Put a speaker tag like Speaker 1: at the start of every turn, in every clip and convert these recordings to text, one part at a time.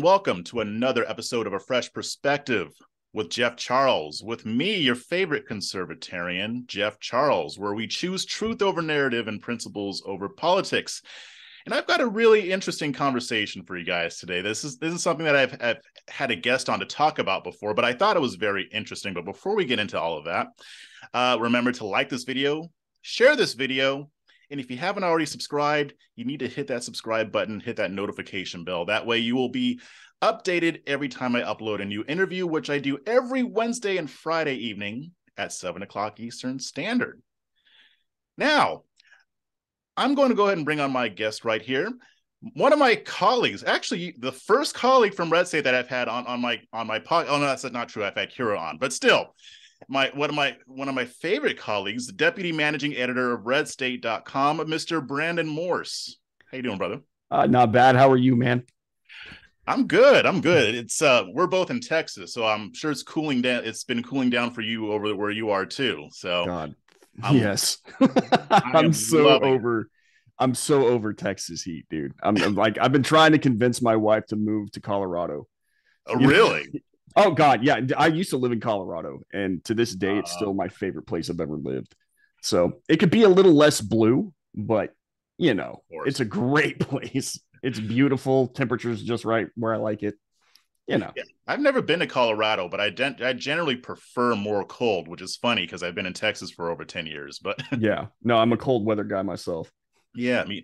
Speaker 1: and welcome to another episode of A Fresh Perspective with Jeff Charles. With me, your favorite conservatarian, Jeff Charles, where we choose truth over narrative and principles over politics. And I've got a really interesting conversation for you guys today. This is something that I've had a guest on to talk about before, but I thought it was very interesting. But before we get into all of that, remember to like this video, share this video, and if you haven't already subscribed, you need to hit that subscribe button, hit that notification bell. That way you will be updated every time I upload a new interview, which I do every Wednesday and Friday evening at 7 o'clock Eastern Standard. Now, I'm going to go ahead and bring on my guest right here. One of my colleagues, actually the first colleague from Red State that I've had on my podcast. Oh no, that's not true. I've had Kira on, but still, one of my favorite colleagues, the deputy managing editor of RedState.com, Mr. Brandon Morse. How you doing, brother?
Speaker 2: Not bad. How are you, man?
Speaker 1: I'm good. It's we're both in Texas, so I'm sure it's cooling down. It's been cooling down for you over where you are too. So
Speaker 2: God, yes. I'm so over Texas heat, dude. I'm like, I've been trying to convince my wife to move to Colorado.
Speaker 1: Oh, really?
Speaker 2: Oh God, yeah. I used to live in Colorado, and to this day, it's still my favorite place I've ever lived. So it could be a little less blue, but you know, it's a great place. It's beautiful. Temperature's just right where I like it. You know,
Speaker 1: yeah, I've never been to Colorado, but I generally prefer more cold, which is funny because I've been in Texas for over 10 years. But
Speaker 2: yeah, no, I'm a cold weather guy myself.
Speaker 1: Yeah, I mean,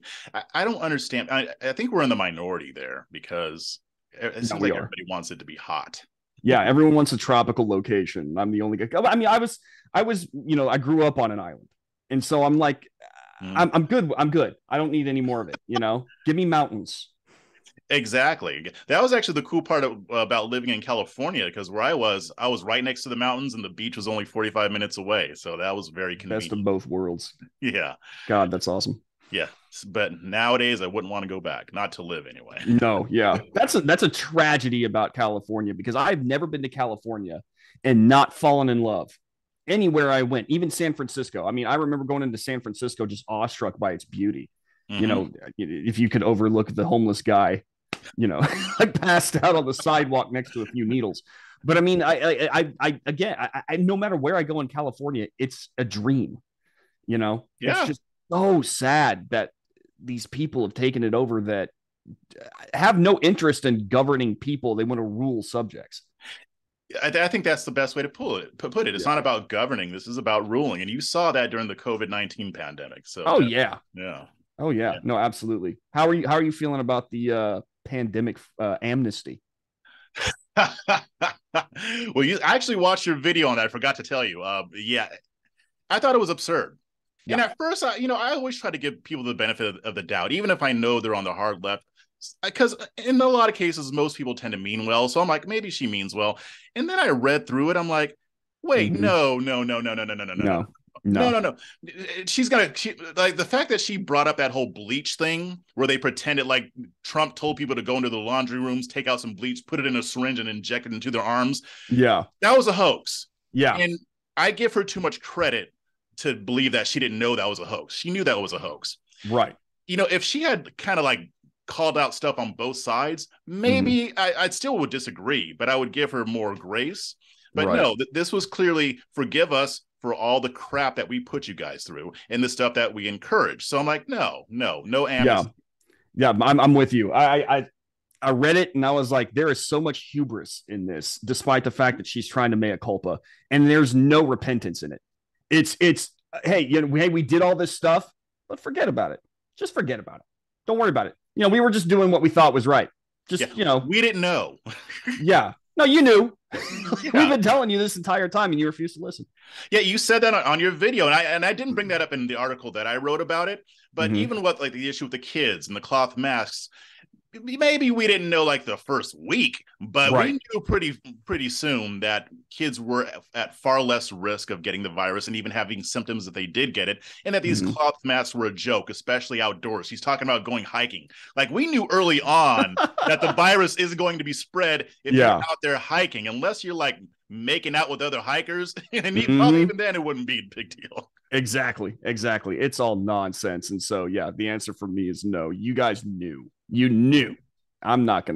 Speaker 1: I don't understand. I think we're in the minority there because it seems like everybody wants it to be hot.
Speaker 2: Yeah, everyone wants a tropical location. I'm the only guy. I mean, I was, I grew up on an island, and so I'm like, I'm good. I don't need any more of it. Give me mountains.
Speaker 1: Exactly. That was actually the cool part about living in California, because where I was right next to the mountains, and the beach was only 45 minutes away. So that was very convenient.
Speaker 2: Best of both worlds.
Speaker 1: Yeah.
Speaker 2: God, that's awesome.
Speaker 1: Yeah, but nowadays I wouldn't want to go back, not to live anyway.
Speaker 2: No, yeah, that's a tragedy about California, because I've never been to California and not fallen in love anywhere I went, even San Francisco. I mean, I remember going into San Francisco just awestruck by its beauty. Mm-hmm. If you could overlook the homeless guy, like passed out on the sidewalk next to a few needles. But I mean, I no matter where I go in California, it's a dream.
Speaker 1: Yeah.
Speaker 2: It's just so sad that these people have taken it over that have no interest in governing people. They want to rule subjects.
Speaker 1: I think that's the best way to put it. It's not about governing. This is about ruling. And you saw that during the COVID-19 pandemic. So
Speaker 2: yeah. Oh yeah. No, absolutely. How are you feeling about the pandemic amnesty?
Speaker 1: Well, you actually watched your video on that. I forgot to tell you. Yeah, I thought it was absurd. Yeah. And at first, I always try to give people the benefit of the doubt, even if I know they're on the hard left, because in a lot of cases, most people tend to mean well. So I'm like, maybe she means well. And then I read through it. I'm like, wait, no. She's like, the fact that she brought up that whole bleach thing where they pretended like Trump told people to go into the laundry rooms, take out some bleach, put it in a syringe and inject it into their arms.
Speaker 2: Yeah.
Speaker 1: That was a hoax.
Speaker 2: Yeah.
Speaker 1: And I give her too much credit to believe that she didn't know that was a hoax. She knew that was a hoax.
Speaker 2: Right.
Speaker 1: If she had kind of like called out stuff on both sides, maybe I still would disagree, but I would give her more grace. But no, this was clearly forgive us for all the crap that we put you guys through and the stuff that we encourage. So I'm like, no amnesty.
Speaker 2: Yeah, I'm with you. I read it and I was like, there is so much hubris in this, despite the fact that she's trying to mea culpa, and there's no repentance in it. It's hey, we did all this stuff, but forget about it. Just forget about it. Don't worry about it. We were just doing what we thought was right.
Speaker 1: We didn't know.
Speaker 2: Yeah. No, you knew. We've been telling you this entire time, and you refused to listen.
Speaker 1: Yeah, you said that on your video, and I didn't bring that up in the article that I wrote about it. But even what like the issue with the kids and the cloth masks, maybe we didn't know like the first week, but we knew pretty soon that kids were at far less risk of getting the virus and even having symptoms if they did get it, and that these cloth masks were a joke, especially outdoors. He's talking about going hiking. Like, we knew early on that the virus isn't going to be spread if you're out there hiking, unless you're like making out with other hikers, and probably even then it wouldn't be a big deal.
Speaker 2: Exactly. It's all nonsense. And so, yeah, the answer for me is no. You guys knew. You knew. I'm not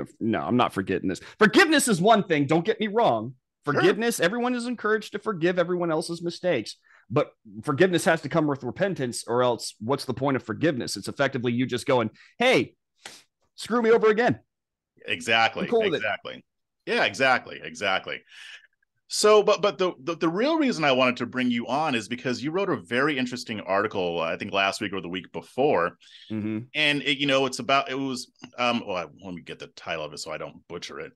Speaker 2: forgetting this. Forgiveness is one thing. Don't get me wrong.
Speaker 1: Sure.
Speaker 2: Forgiveness, everyone is encouraged to forgive everyone else's mistakes. But forgiveness has to come with repentance, or else what's the point of forgiveness? It's effectively you just going, hey, screw me over again. I'm
Speaker 1: Exactly.
Speaker 2: cool with it.
Speaker 1: Exactly. Yeah, exactly. Exactly. So, but the real reason I wanted to bring you on is because you wrote a very interesting article, I think last week or the week before, and let me get the title of it so I don't butcher it.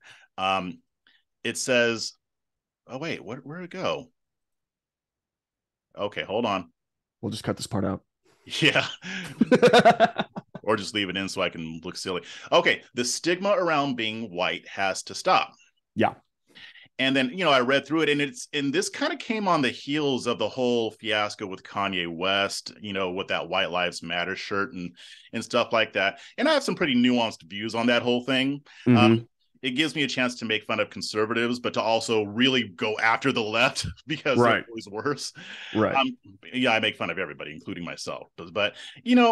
Speaker 1: It says, oh wait, where'd it go? Okay, hold on.
Speaker 2: We'll just cut this part out.
Speaker 1: Yeah. Or just leave it in so I can look silly. Okay, the stigma around being white has to stop.
Speaker 2: Yeah.
Speaker 1: And then, I read through it, and this kind of came on the heels of the whole fiasco with Kanye West, with that White Lives Matter shirt and stuff like that. And I have some pretty nuanced views on that whole thing. It gives me a chance to make fun of conservatives, but to also really go after the left because they're always worse.
Speaker 2: Right.
Speaker 1: I make fun of everybody, including myself. But I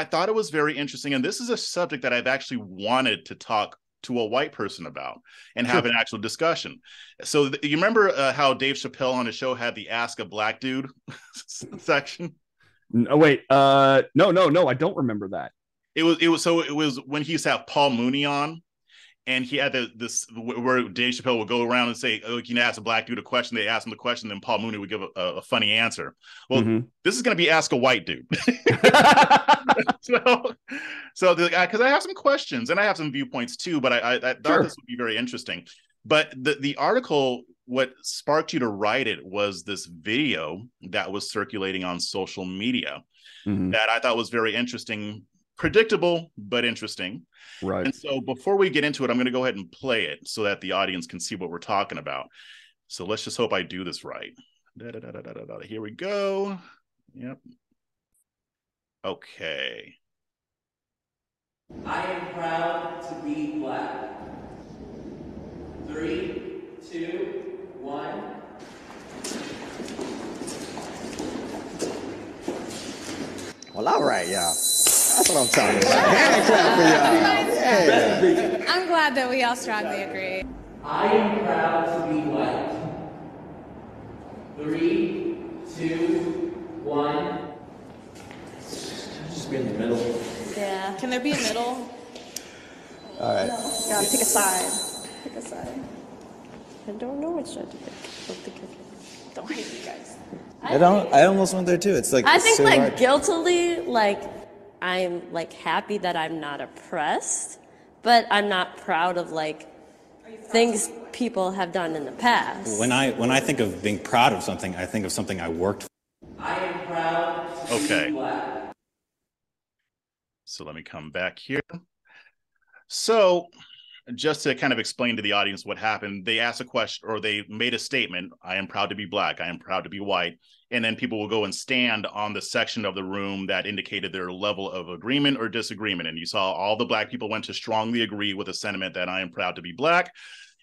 Speaker 1: thought it was very interesting. And this is a subject that I've actually wanted to talk to a white person about and have an actual discussion. So you remember how Dave Chappelle on his show had the Ask a Black Dude section?
Speaker 2: No, wait. No, I don't remember that.
Speaker 1: It was when he used to have Paul Mooney on, and he had this where Dave Chappelle would go around and say, "Oh, you can ask a black dude a question." They ask him the question, then Paul Mooney would give a funny answer. Well, this is going to be Ask a White Dude. so because I have some questions and I have some viewpoints too, but I thought this would be very interesting. But the article, what sparked you to write it was this video that was circulating on social media that I thought was very interesting. Predictable, but interesting.
Speaker 2: Right.
Speaker 1: And so before we get into it, I'm going to go ahead and play it so that the audience can see what we're talking about. So let's just hope I do this right. Here we go. Yep. Okay.
Speaker 3: I am proud to be black. 3, 2, 1.
Speaker 4: Well, all right, y'all. That's what I'm talking about. Hand clap for y'all. Yeah.
Speaker 5: I'm glad that we all strongly agree.
Speaker 3: I am proud to be white. 3, 2, 1.
Speaker 4: Just be in the middle.
Speaker 5: Yeah. Can there be a middle?
Speaker 4: All right.
Speaker 6: No. Gotta pick a side. Pick a side. I don't know which side to pick. Don't hate you guys.
Speaker 4: I almost went there too. It's like
Speaker 6: I think
Speaker 4: so
Speaker 6: like
Speaker 4: hard.
Speaker 6: guiltily, like I'm like happy that I'm not oppressed, but I'm not proud of like things people have done in the past.
Speaker 7: When I think of being proud of something, I think of something I worked for.
Speaker 3: I am proud to be black.
Speaker 1: So let me come back here. So just to kind of explain to the audience what happened, they asked a question, or they made a statement, I am proud to be black, I am proud to be white, and then people will go and stand on the section of the room that indicated their level of agreement or disagreement, and you saw all the black people went to strongly agree with the sentiment that I am proud to be black,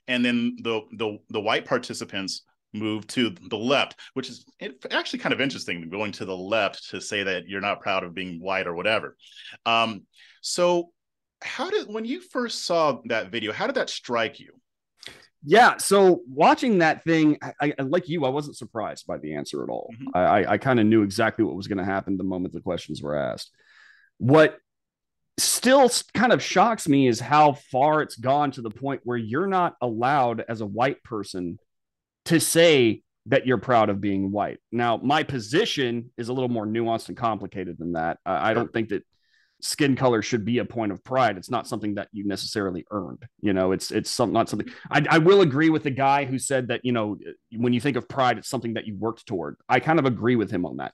Speaker 1: and then the white participants moved to the left, which is actually kind of interesting, going to the left to say that you're not proud of being white or whatever. So when you first saw that video, how did that strike you?
Speaker 2: Yeah, so watching that thing, I like you, I wasn't surprised by the answer at all. I kind of knew exactly what was going to happen the moment the questions were asked. What still kind of shocks me is how far it's gone to the point where you're not allowed as a white person to say that you're proud of being white. Now, my position is a little more nuanced and complicated than that. I don't think that skin color should be a point of pride. It's not something that you necessarily earned. It's not something. I will agree with the guy who said that, when you think of pride, it's something that you worked toward. I kind of agree with him on that.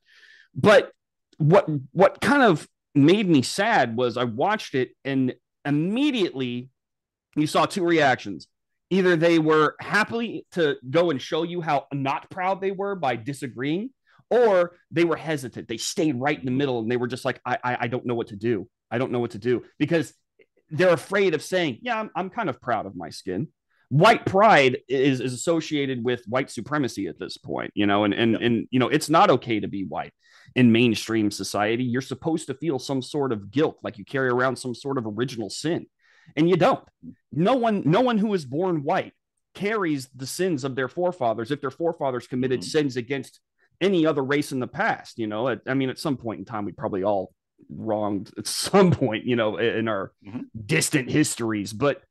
Speaker 2: But what kind of made me sad was I watched it and immediately you saw two reactions. Either they were happy to go and show you how not proud they were by disagreeing, or they were hesitant. They stayed right in the middle and they were just like, I don't know what to do. I don't know what to do, because they're afraid of saying, yeah, I'm kind of proud of my skin. White pride is associated with white supremacy at this point, and it's not okay to be white in mainstream society. You're supposed to feel some sort of guilt, like you carry around some sort of original sin. And you don't. No one who is born white carries the sins of their forefathers if their forefathers committed sins against any other race in the past. I mean, at some point in time, we probably all wronged at some point, in our distant histories. But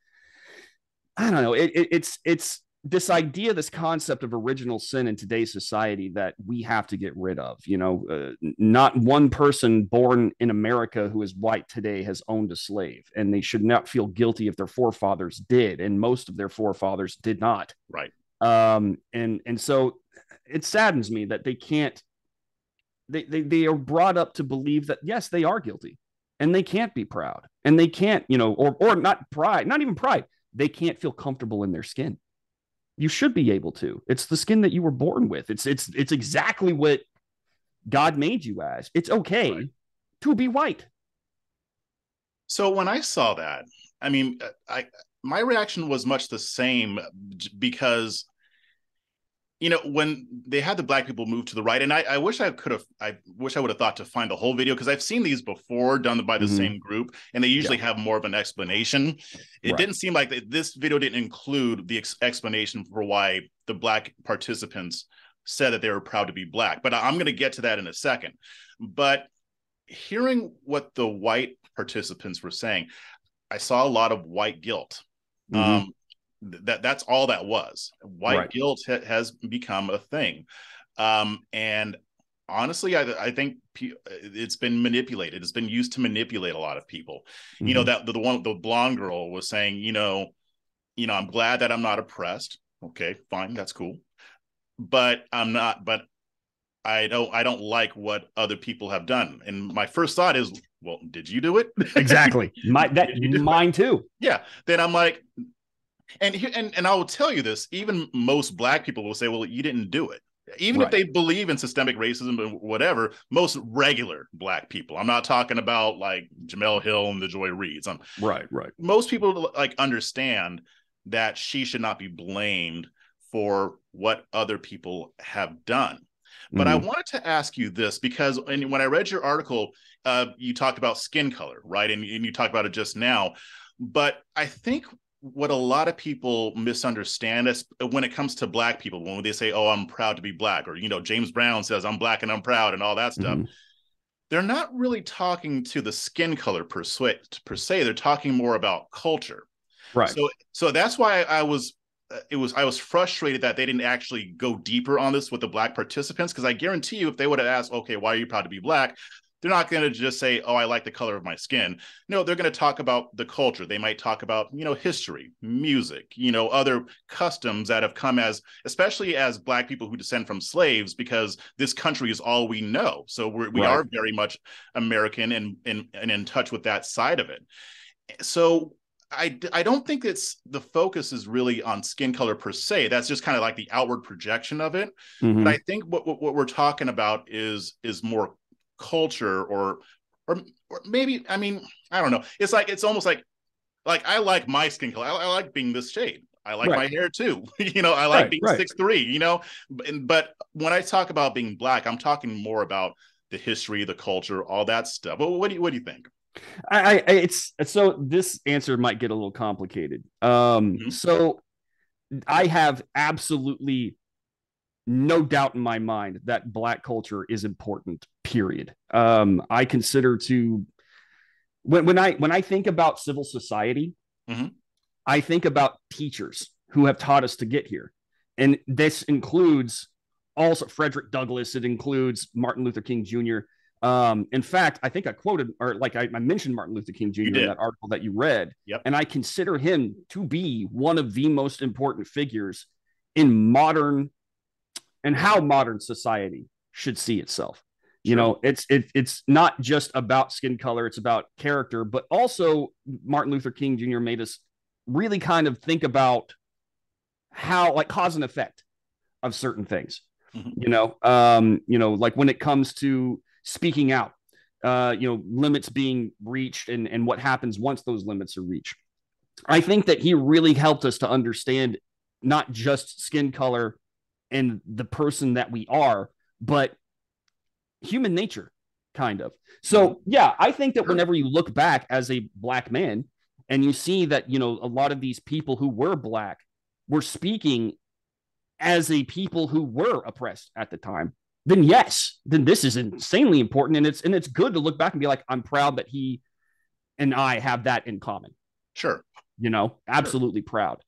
Speaker 2: I don't know. It's this idea, this concept of original sin in today's society that we have to get rid of. Not one person born in America who is white today has owned a slave, and they should not feel guilty if their forefathers did, and most of their forefathers did not.
Speaker 1: Right.
Speaker 2: And so it saddens me that they can't. They are brought up to believe that yes, they are guilty, and they can't be proud, and they can't, or not pride, not even pride. They can't feel comfortable in their skin. You should be able to. It's the skin that you were born with. It's exactly what God made you as. It's okay to be white.
Speaker 1: So when I saw that, I mean, my reaction was much the same, because when they had the black people move to the right, and I wish I would have thought to find the whole video, because I've seen these before done by the same group, and they usually have more of an explanation. It didn't seem like this video didn't include the explanation for why the black participants said that they were proud to be black. But I'm going to get to that in a second. But hearing what the white participants were saying, I saw a lot of white guilt. That's all that was. White guilt has become a thing. And honestly, I think it's been manipulated. It's been used to manipulate a lot of people. That the blonde girl was saying, I'm glad that I'm not oppressed. Okay, fine. That's cool. But I don't like what other people have done. And my first thought is, well, did you do it?
Speaker 2: Exactly. Mine too.
Speaker 1: Yeah. Then I'm like, and I will tell you this, even most black people will say, well, you didn't do it. Even if they believe in systemic racism and whatever, most regular black people, I'm not talking about like Jamel Hill and the Joy Reids.
Speaker 2: Right.
Speaker 1: Most people understand that she should not be blamed for what other people have done. But I wanted to ask you this, because when I read your article, you talked about skin color, right? And you talked about it just now. But I think what a lot of people misunderstand is when it comes to black people, when they say, oh, I'm proud to be black, or, James Brown says, I'm black and I'm proud, and all that stuff. They're not really talking to the skin color per se. They're talking more about culture.
Speaker 2: Right.
Speaker 1: So that's why I was frustrated that they didn't actually go deeper on this with the black participants, because I guarantee you, if they would have asked, okay, why are you proud to be black? They're not going to just say, oh, I like the color of my skin. No, they're going to talk about the culture. They might talk about, history, music, other customs that have come especially as black people who descend from slaves, because this country is all we know. So we are very much American and in touch with that side of it. So I don't think the focus is really on skin color per se. That's just kind of like the outward projection of it. But I think what we're talking about is more culture, or maybe, I mean, I don't know. It's almost like I like my skin color. I like being this shade. I like my hair too. I like being 6'3", but when I talk about being black, I'm talking more about the history, the culture, all that stuff. But what do you think?
Speaker 2: So this answer might get a little complicated. So I have absolutely no doubt in my mind that black culture is important, period. I consider when I think about civil society, I think about teachers who have taught us to get here. And this includes also Frederick Douglass. It includes Martin Luther King Jr. In fact, I think I quoted, or I mentioned Martin Luther King Jr. in that article that you read.
Speaker 1: Yep.
Speaker 2: And I consider him to be one of the most important figures in modern and how modern society should see itself.
Speaker 1: Sure.
Speaker 2: It's not just about skin color, it's about character, but also Martin Luther King Jr. made us really kind of think about how, like, cause and effect of certain things. Like when it comes to speaking out, limits being reached and what happens once those limits are reached. I think that he really helped us to understand not just skin color and the person that we are, but human nature, kind of. So, yeah, I think that whenever you look back as a black man, And you see that, a lot of these people who were Black were speaking as a people who were oppressed at the time, then yes, then this is insanely important. And it's good to look back and be like, I'm proud that he and I have that in common.
Speaker 1: Sure.
Speaker 2: Absolutely proud.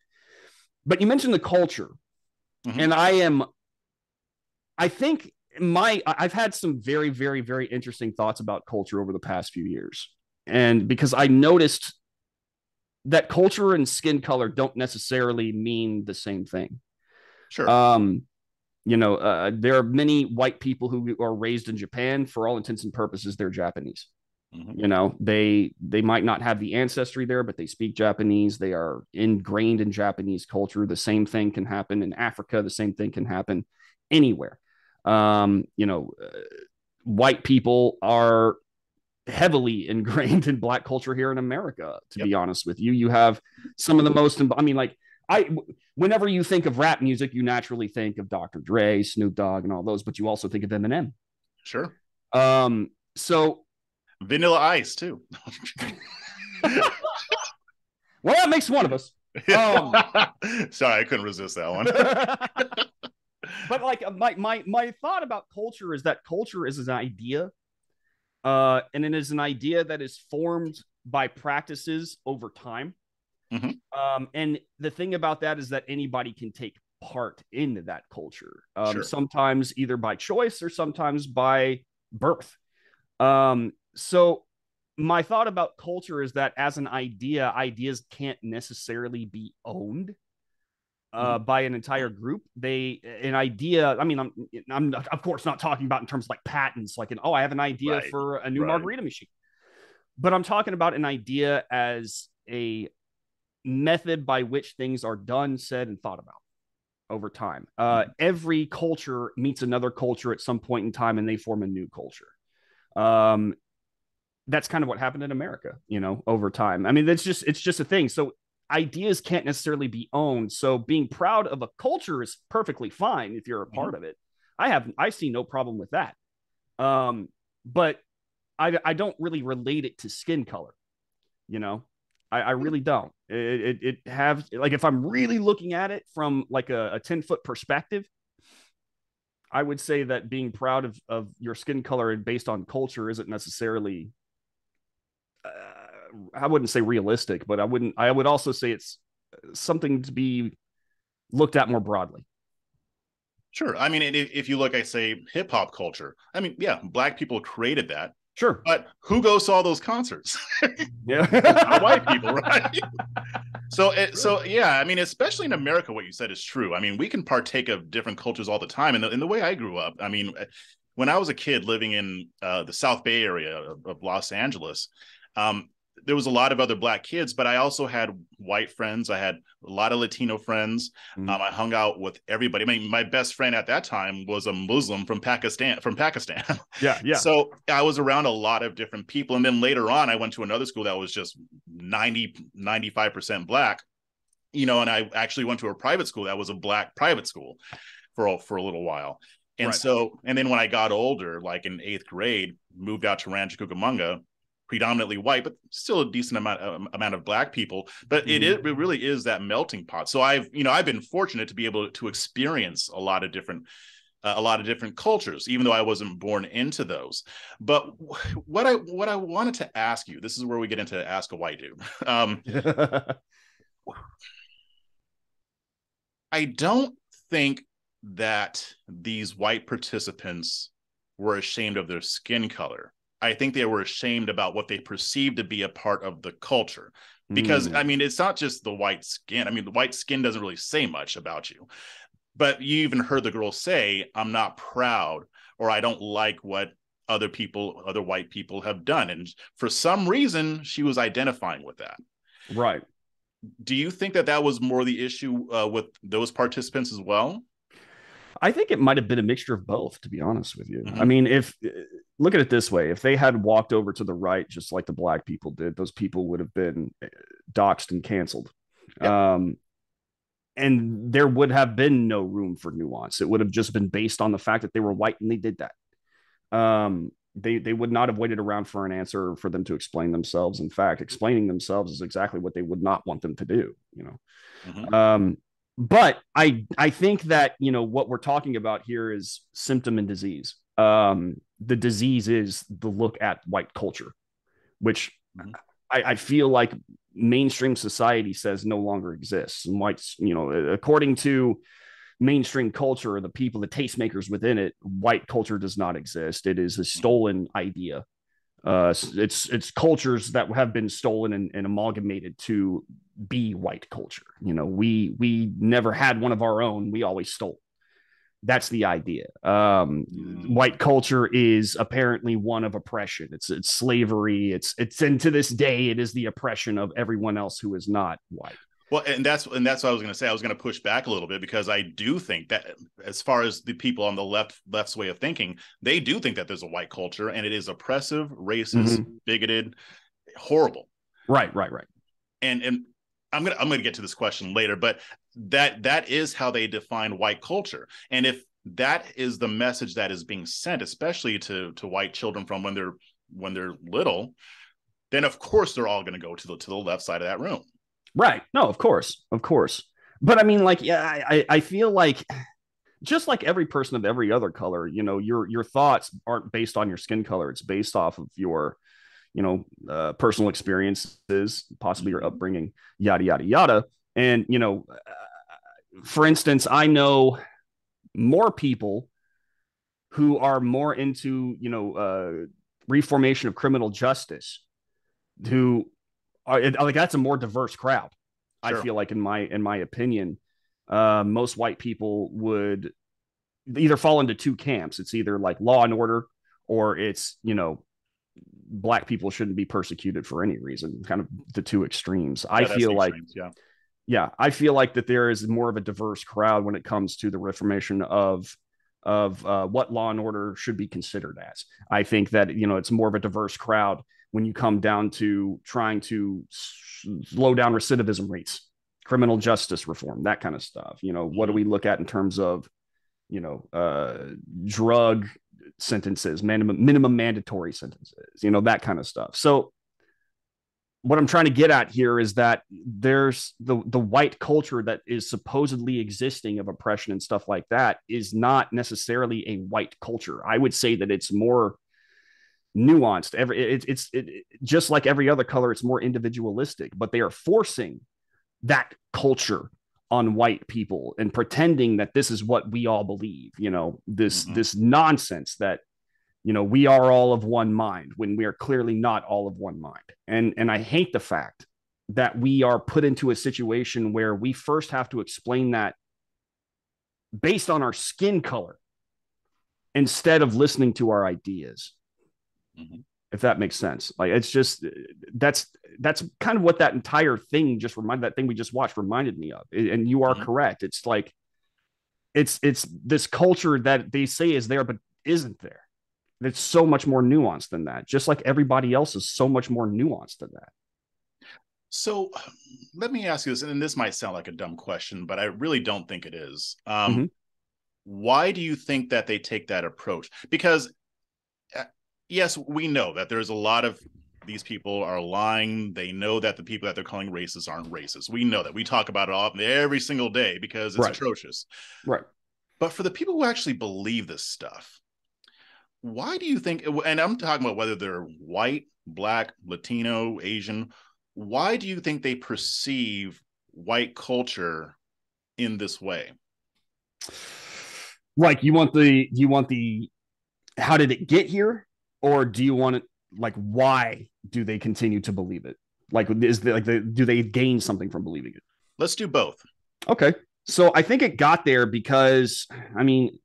Speaker 2: But you mentioned the culture.
Speaker 1: Mm-hmm.
Speaker 2: And I've had some very, very, very interesting thoughts about culture over the past few years. And because I noticed that culture and skin color don't necessarily mean the same thing.
Speaker 1: Sure.
Speaker 2: There are many white people who are raised in Japan. For all intents and purposes, they're Japanese. Mm-hmm. They might not have the ancestry there, but they speak Japanese. They are ingrained in Japanese culture. The same thing can happen in Africa. The same thing can happen anywhere. White people are heavily ingrained in Black culture here in America, to be honest with you. You have some of the most, whenever you think of rap music, you naturally think of Dr. Dre, Snoop Dogg, and all those, but you also think of Eminem.
Speaker 1: Sure.
Speaker 2: So
Speaker 1: Vanilla Ice too.
Speaker 2: Well, that makes one of us.
Speaker 1: Sorry, I couldn't resist that one.
Speaker 2: But like my thought about culture is that culture is an idea. And it is an idea that is formed by practices over time. Mm-hmm. And the thing about that is that anybody can take part in that culture, sure. Sometimes either by choice or sometimes by birth. So my thought about culture is that as an idea, ideas can't necessarily be owned by an entire group. An idea, I'm of course not talking about in terms of like patents, like I have an idea for a new margarita machine, but I'm talking about an idea as a method by which things are done, said, and thought about over time. Every culture meets another culture at some point in time, and they form a new culture. That's kind of what happened in America, over time. It's just a thing. So ideas can't necessarily be owned. So being proud of a culture is perfectly fine if you're a part of it. I see no problem with that. But I don't really relate it to skin color. I really don't. It have like, if I'm really looking at it from like a 10-foot perspective, I would say that being proud of your skin color and based on culture isn't necessarily I wouldn't say realistic, but I would also say it's something to be looked at more broadly.
Speaker 1: Sure. If you look at, say, hip hop culture, Black people created that.
Speaker 2: Sure.
Speaker 1: But who goes to all those concerts?
Speaker 2: Yeah.
Speaker 1: White people, right? So especially in America, what you said is true. We can partake of different cultures all the time. And in the way I grew up, when I was a kid living in the South Bay area of Los Angeles, there was a lot of other Black kids, but I also had white friends. I had a lot of Latino friends. I hung out with everybody. My best friend at that time was a Muslim from Pakistan.
Speaker 2: Yeah.
Speaker 1: So I was around a lot of different people. And then later on, I went to another school that was just 95% Black, and I actually went to a private school that was a Black private school for a little while. And and then when I got older, like in 8th grade, moved out to Rancho Cucamonga, predominantly white, but still a decent amount of Black people. But it really is that melting pot. So I've been fortunate to be able to experience a lot of different cultures, even though I wasn't born into those. But what I wanted to ask you, this is where we get into Ask a White Dude. I don't think that these white participants were ashamed of their skin color. I think they were ashamed about what they perceived to be a part of the culture. Because, it's not just the white skin. The white skin doesn't really say much about you. But you even heard the girl say, I'm not proud, or I don't like what other white people have done. And for some reason, she was identifying with that.
Speaker 2: Right.
Speaker 1: Do you think that was more the issue with those participants as well?
Speaker 2: I think it might have been a mixture of both, to be honest with you. If look at it this way, if they had walked over to the right, just like the Black people did, those people would have been doxxed and canceled. Yep. And there would have been no room for nuance. It would have just been based on the fact that they were white and they did that. They would not have waited around for an answer or for them to explain themselves. In fact, explaining themselves is exactly what they would not want them to do, you know. But I think that, you know, what we're talking about here is symptom and disease. The disease is the look at white culture, which I feel like mainstream society says no longer exists. And whites, you know, according to mainstream culture, the people, the tastemakers within it, white culture does not exist. It is a stolen idea. It's cultures that have been stolen and amalgamated to be white culture. You know, we never had one of our own. We always stole. That's the idea. White culture is apparently one of oppression. It's slavery. It's and to this day, it is the oppression of everyone else who is not white.
Speaker 1: Well, and that's what I was going to say. I was going to push back a little bit, because I do think that, as far as the people on the left's way of thinking, they do think that there's a white culture, and it is oppressive, racist, bigoted, horrible.
Speaker 2: Right.
Speaker 1: And I'm gonna get to this question later, but that is how they define white culture. And if that is the message that is being sent, especially to white children from when they're little, then of course they're all going to go to the left side of that room.
Speaker 2: Right. No, of course. But I mean, like, yeah, I feel like just like every person of every other color, you know, your thoughts aren't based on your skin color. It's based off of your, you know, personal experiences, possibly your upbringing, yada, yada, yada. And, you know, for instance, I know more people who are more into, you know, reformation of criminal justice, who are like, that's a more diverse crowd. Sure. I feel like in my opinion, most white people would either fall into two camps. It's either like law and order, or it's, you know, black people shouldn't be persecuted for any reason. Kind of the two extremes. I feel like, I feel like that there is more of a diverse crowd when it comes to the reformation of what law and order should be considered as. I think that, you know, it's more of a diverse crowd when you come down to trying to slow down recidivism rates, criminal justice reform, that kind of stuff. You know, what do we look at in terms of, you know, drug sentences, minimum mandatory sentences, you know, that kind of stuff. So what I'm trying to get at here is that there's the white culture that is supposedly existing of oppression and stuff like that is not necessarily a white culture. I would say that it's more nuanced. It's just like every other color. It's more individualistic, but they are forcing that culture on white people and pretending that this is what we all believe. You know, this nonsense that, you know, we are all of one mind when we are clearly not all of one mind. And I hate the fact that we are put into a situation where we first have to explain that based on our skin color instead of listening to our ideas. If that makes sense. Like, it's just, that's kind of what that entire thing that thing we just watched reminded me of. And you are correct. It's like, it's this culture that they say is there, but isn't there. It's so much more nuanced than that. Just like everybody else is so much more nuanced than that.
Speaker 1: So let me ask you this, and this might sound like a dumb question, but I really don't think it is. Why do you think that they take that approach? Because yes, we know that there's a lot of these people are lying. They know that the people that they're calling racist aren't racist. We know that. We talk about it every single day because it's atrocious. Right. But for the people who actually believe this stuff, why do you think, and I'm talking about whether they're white, black, Latino, Asian, why do you think they perceive white culture in this way?
Speaker 2: Like, you want the how did it get here? Or do you want it, like, why do they continue to believe it? Like, do they gain something from believing it?
Speaker 1: Let's do both.
Speaker 2: Okay. So I think it got there because, I mean,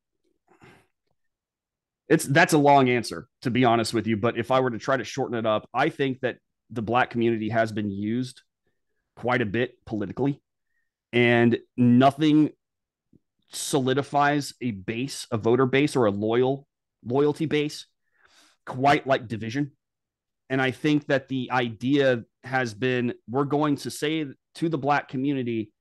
Speaker 2: that's a long answer, to be honest with you. But if I were to try to shorten it up, I think that the black community has been used quite a bit politically, and nothing solidifies a voter base or a loyalty base quite like division. And I think that the idea has been, we're going to say to the black community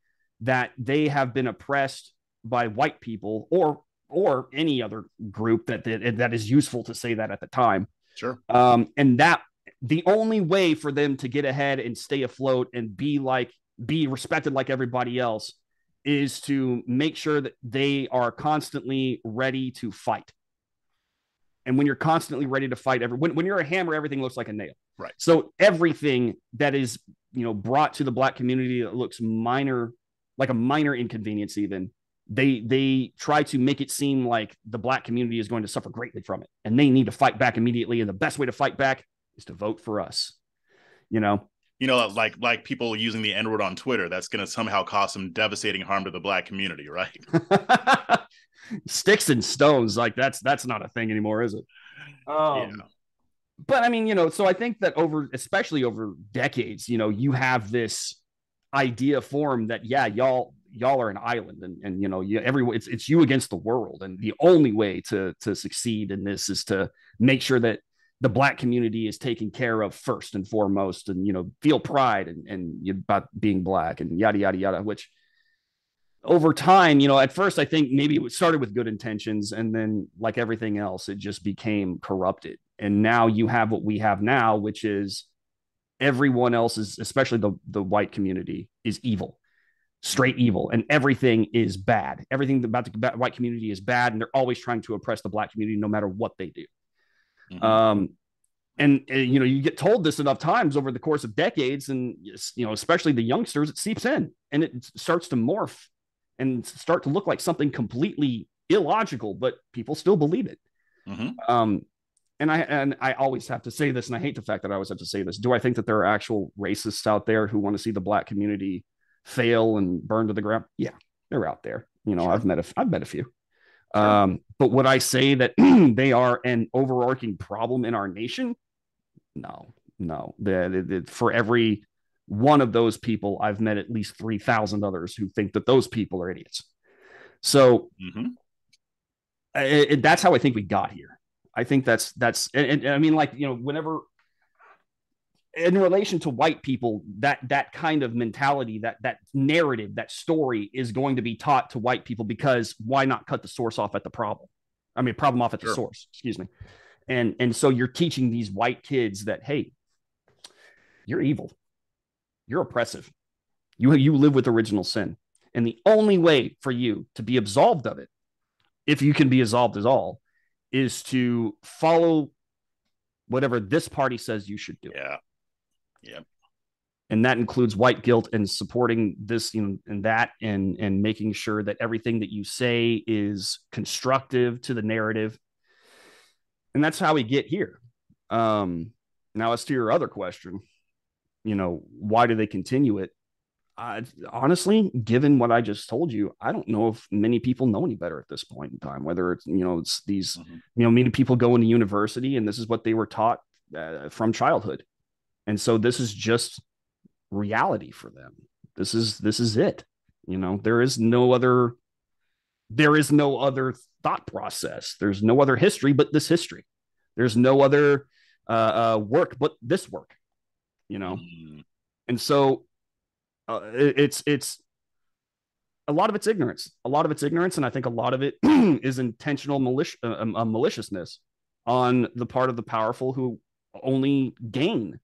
Speaker 2: that they have been oppressed by white people or any other group that is useful to say that at the time.
Speaker 1: Sure.
Speaker 2: And that the only way for them to get ahead and stay afloat and be respected like everybody else is to make sure that they are constantly ready to fight. And when you're constantly ready to fight, when you're a hammer, everything looks like a nail.
Speaker 1: Right.
Speaker 2: So everything that is, brought to the Black community that looks minor, like a minor inconvenience, even they try to make it seem like the Black community is going to suffer greatly from it, and they need to fight back immediately. And the best way to fight back is to vote for us.
Speaker 1: Like people using the N-word on Twitter, that's going to somehow cause some devastating harm to the Black community, right?
Speaker 2: Sticks and stones, like that's not a thing anymore, is it?
Speaker 1: Yeah.
Speaker 2: But I mean, so I think that especially over decades, you have this idea formed that, yeah, y'all are an island, and everyone, it's you against the world, and the only way to succeed in this is to make sure that the Black community is taken care of first and foremost, and feel pride and about being Black, and yada yada yada. Which over time, at first I think maybe it started with good intentions, and then like everything else, it just became corrupted. And now you have what we have now, which is everyone else is, especially the white community, is evil, straight evil, and everything is bad. Everything about the white community is bad, and they're always trying to oppress the Black community no matter what they do. Mm-hmm. And you get told this enough times over the course of decades, and especially the youngsters, it seeps in and it starts to morph and start to look like something completely illogical, but people still believe it. Mm-hmm. And I always have to say this, and I hate the fact that I always have to say this. Do I think that there are actual racists out there who want to see the Black community fail and burn to the ground? Yeah, they're out there. Sure. I've met a few. Sure. But would I say that they are an overarching problem in our nation? No. For every one of those people, I've met at least 3,000 others who think that those people are idiots. So mm-hmm. That's how I think we got here. I think that's, and I mean, like, whenever in relation to white people, that kind of mentality, that narrative, that story is going to be taught to white people, because why not cut the source off at the problem? I mean, problem off at the source, excuse me. And so you're teaching these white kids that, hey, you're evil. You're oppressive. You live with original sin. And the only way for you to be absolved of it, if you can be absolved at all, is to follow whatever this party says you should do.
Speaker 1: Yeah. Yep.
Speaker 2: And that includes white guilt and supporting this, and that, and making sure that everything that you say is constructive to the narrative. And that's how we get here. Now, as to your other question, why do they continue it? Honestly, given what I just told you, I don't know if many people know any better at this point in time, whether it's, it's these, mm-hmm. Many people go into university and this is what they were taught from childhood. And so this is just reality for them. This is it. There is no other thought process. There's no other history but this history. There's no other work but this work, Mm-hmm. And so it's a lot of it's ignorance. And I think a lot of it is intentional maliciousness on the part of the powerful, who only gain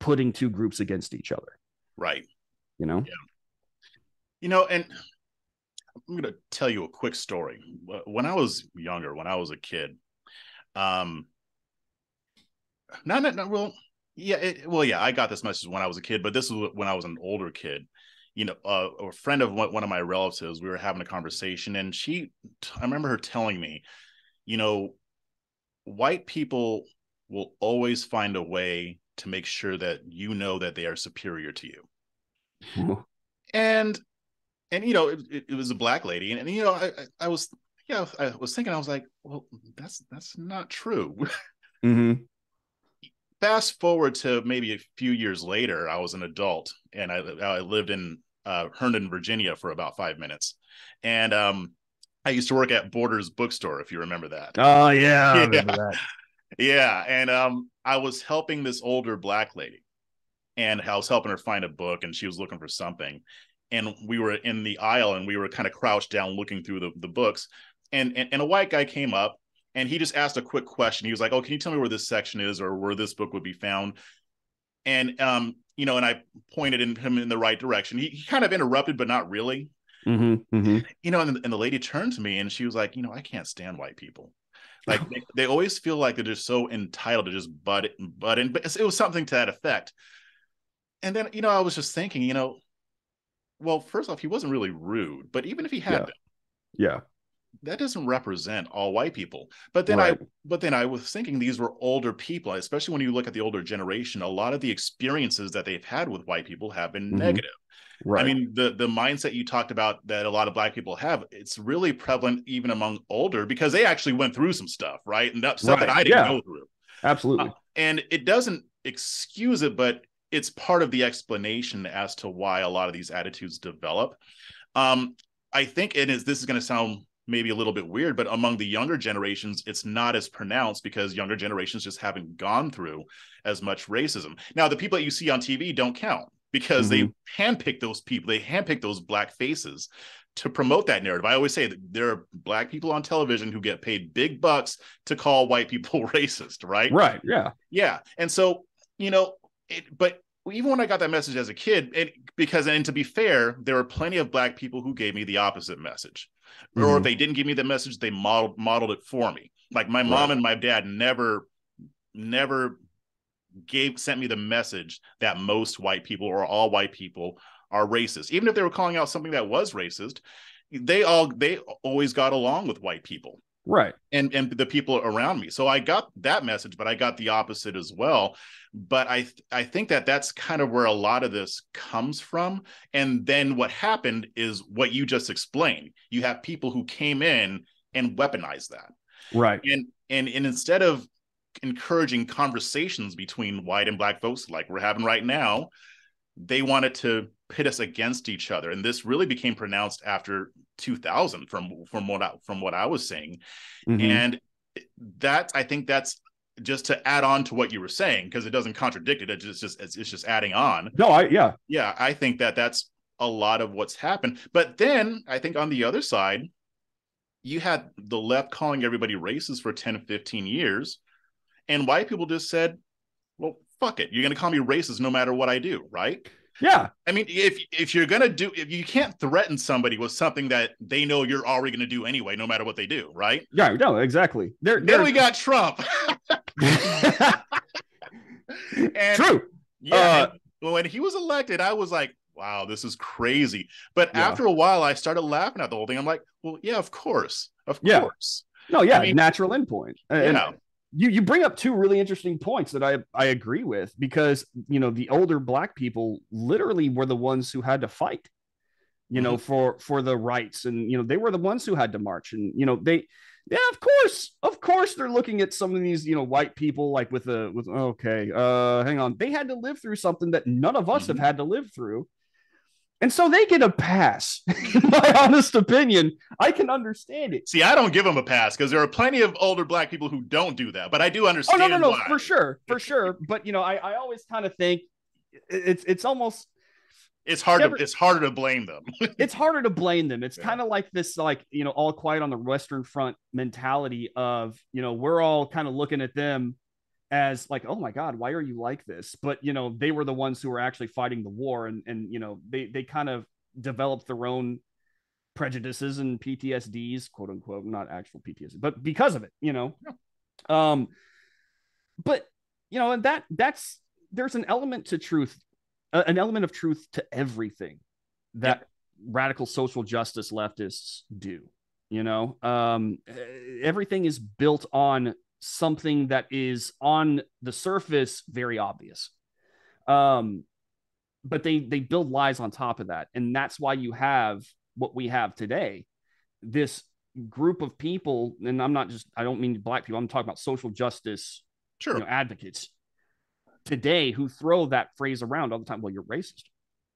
Speaker 2: putting two groups against each other.
Speaker 1: Right.
Speaker 2: Yeah.
Speaker 1: And I'm going to tell you a quick story. When I was younger, when I was a kid, I got this message when I was a kid, but this was when I was an older kid. A friend of one of my relatives, we were having a conversation, and I remember her telling me, white people will always find a way to make sure that that they are superior to you. Mm-hmm. And it was a Black lady, and I was thinking, I was like, well, that's not true. Mm-hmm. Fast forward to maybe a few years later, I was an adult, and I lived in Herndon, Virginia for about 5 minutes. And I used to work at Borders Bookstore, if you remember that.
Speaker 2: Oh, yeah, I remember that.
Speaker 1: Yeah, and I was helping this older Black lady, and I was helping her find a book, and she was looking for something. And we were in the aisle, and we were kind of crouched down looking through the books, and a white guy came up, and he just asked a quick question. He was like, "Oh, can you tell me where this section is or where this book would be found?" And and I pointed him in the right direction. He kind of interrupted, but not really.
Speaker 2: Mm-hmm, mm-hmm.
Speaker 1: And the lady turned to me and she was like, I can't stand white people. Like they always feel like they're just so entitled to just butt in. But it was something to that effect. And then, I was just thinking, well, first off, he wasn't really rude, but even if he had been,
Speaker 2: yeah,
Speaker 1: that doesn't represent all white people. But then I was thinking these were older people, especially when you look at the older generation. A lot of the experiences that they've had with white people have been negative. Right. I mean, the mindset you talked about that a lot of black people have, it's really prevalent even among older, because they actually went through some stuff, right? And that stuff that I didn't go through.
Speaker 2: Absolutely.
Speaker 1: And it doesn't excuse it, but it's part of the explanation as to why a lot of these attitudes develop. I think this is going to sound maybe a little bit weird, but among the younger generations, it's not as pronounced because younger generations just haven't gone through as much racism. Now, the people that you see on TV don't count, because they handpick those people. They handpick those black faces to promote that narrative. I always say that there are black people on television who get paid big bucks to call white people racist, right?
Speaker 2: Right, yeah.
Speaker 1: Yeah. And so, but even when I got that message as a kid, and to be fair, there were plenty of black people who gave me the opposite message. Or if they didn't give me the message, they modeled it for me. Like my mom and my dad never sent me the message that most white people or all white people are racist. Even if they were calling out something that was racist, they always got along with white people.
Speaker 2: Right.
Speaker 1: And the people around me. So I got that message, but I got the opposite as well. But I think that that's kind of where a lot of this comes from. And then what happened is what you just explained. You have people who came in and weaponized that.
Speaker 2: Right.
Speaker 1: And instead of encouraging conversations between white and black folks like we're having right now, they wanted to pit us against each other. And this really became pronounced after 2000 from what I was saying. And I think that's just to add on to what you were saying, because it doesn't contradict it. It's just adding on.
Speaker 2: No,
Speaker 1: I think that that's a lot of what's happened. But then I think on the other side, you had the left calling everybody racist for 10, 15 years. And white people just said, well, fuck it. You're going to call me racist no matter what I do, right?
Speaker 2: Yeah.
Speaker 1: I mean, if you're going to if you can't threaten somebody with something that they know you're already going to do anyway, no matter what they do, right?
Speaker 2: Yeah, no, exactly.
Speaker 1: Then we got Trump.
Speaker 2: True.
Speaker 1: Yeah. When he was elected, I was like, wow, this is crazy. But after a while, I started laughing at the whole thing. I'm like, well, yeah, of course. Of course.
Speaker 2: No, yeah, I mean, natural endpoint.
Speaker 1: Yeah.
Speaker 2: You bring up two really interesting points that I agree with, because, the older black people literally were the ones who had to fight, for the rights. And, they were the ones who had to march. And, of course, they're looking at some of these, white people like hang on. They had to live through something that none of us have had to live through. And so they get a pass. In my honest opinion, I can understand it.
Speaker 1: See, I don't give them a pass, because there are plenty of older black people who don't do that. But I do understand.
Speaker 2: Oh, no,
Speaker 1: why.
Speaker 2: for sure. But I always kind of think it's almost
Speaker 1: it's harder to blame them.
Speaker 2: It's harder to blame them. It's kind of like this, all quiet on the Western Front mentality of, we're all kind of looking at them as like, oh my God, why are you like this? But, they were the ones who were actually fighting the war, and they kind of developed their own prejudices and PTSDs, quote unquote, not actual PTSD, but because of it, but, and that's, there's an element to truth, an element of truth to everything that radical social justice leftists do. Everything is built on something that is on the surface very obvious, but they build lies on top of that. And that's why you have what we have today, this group of people. And I don't mean black people, I'm talking about social justice advocates today who throw that phrase around all the time. Well, you're racist,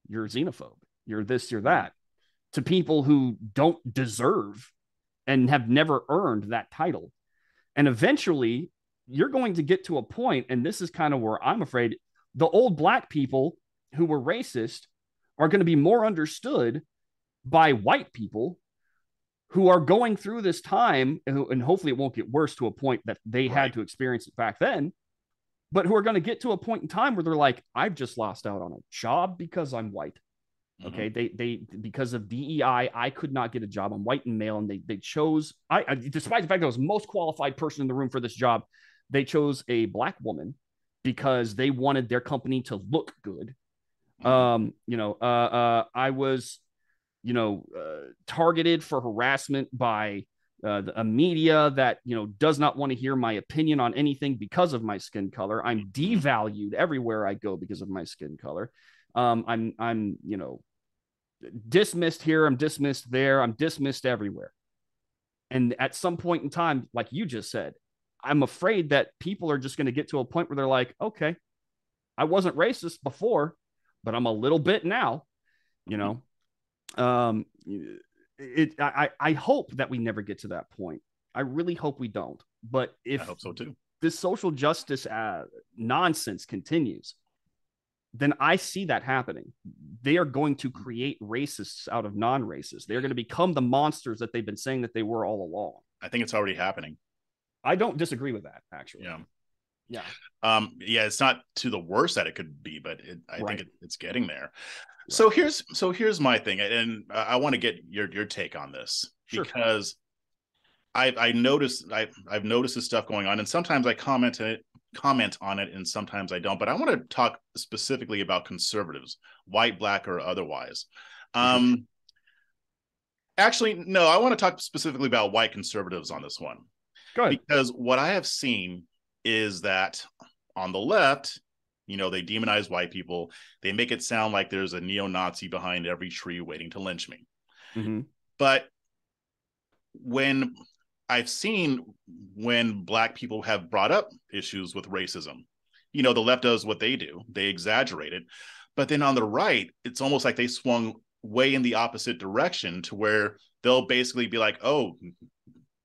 Speaker 2: you're xenophobe, you're this, you're that, to people who don't deserve and have never earned that title. And eventually you're going to get to a point, and this is kind of where I'm afraid the old black people who were racist are going to be more understood by white people who are going through this time, and hopefully it won't get worse to a point that they had to experience it back then, but who are going to get to a point in time where they're like, I've just lost out on a job because I'm white. Okay. They because of DEI, I could not get a job. I'm white and male, and they chose, despite the fact that I was the most qualified person in the room for this job, they chose a black woman because they wanted their company to look good. I was, targeted for harassment by a media that, does not want to hear my opinion on anything because of my skin color. I'm devalued everywhere I go because of my skin color. I'm dismissed here. I'm dismissed there. I'm dismissed everywhere. And at some point in time, like you just said, I'm afraid that people are just going to get to a point where they're like, okay, I wasn't racist before, but I'm a little bit now, I hope that we never get to that point. I really hope we don't. But if
Speaker 1: I hope so too,
Speaker 2: this social justice nonsense continues, then I see that happening. They are going to create racists out of non-racists. They're going to become the monsters that they've been saying that they were all along.
Speaker 1: I think it's already happening.
Speaker 2: I don't disagree with that, actually.
Speaker 1: Yeah. It's not to the worst that it could be, but I think it's getting there. Right. So here's my thing, and I want to get your take on this, because I've noticed this stuff going on, and sometimes I comment on it, and sometimes I don't. But I want to talk specifically about conservatives, white, black, or otherwise. Actually, no, I want to talk specifically about white conservatives on this one.
Speaker 2: Go ahead.
Speaker 1: Because what I have seen is that on the left, they demonize white people. They make it sound like there's a neo-Nazi behind every tree waiting to lynch me.
Speaker 2: Mm-hmm.
Speaker 1: But when I've seen when black people have brought up issues with racism, the left does what they do. They exaggerate it. But then on the right, it's almost like they swung way in the opposite direction, to where they'll basically be like, oh,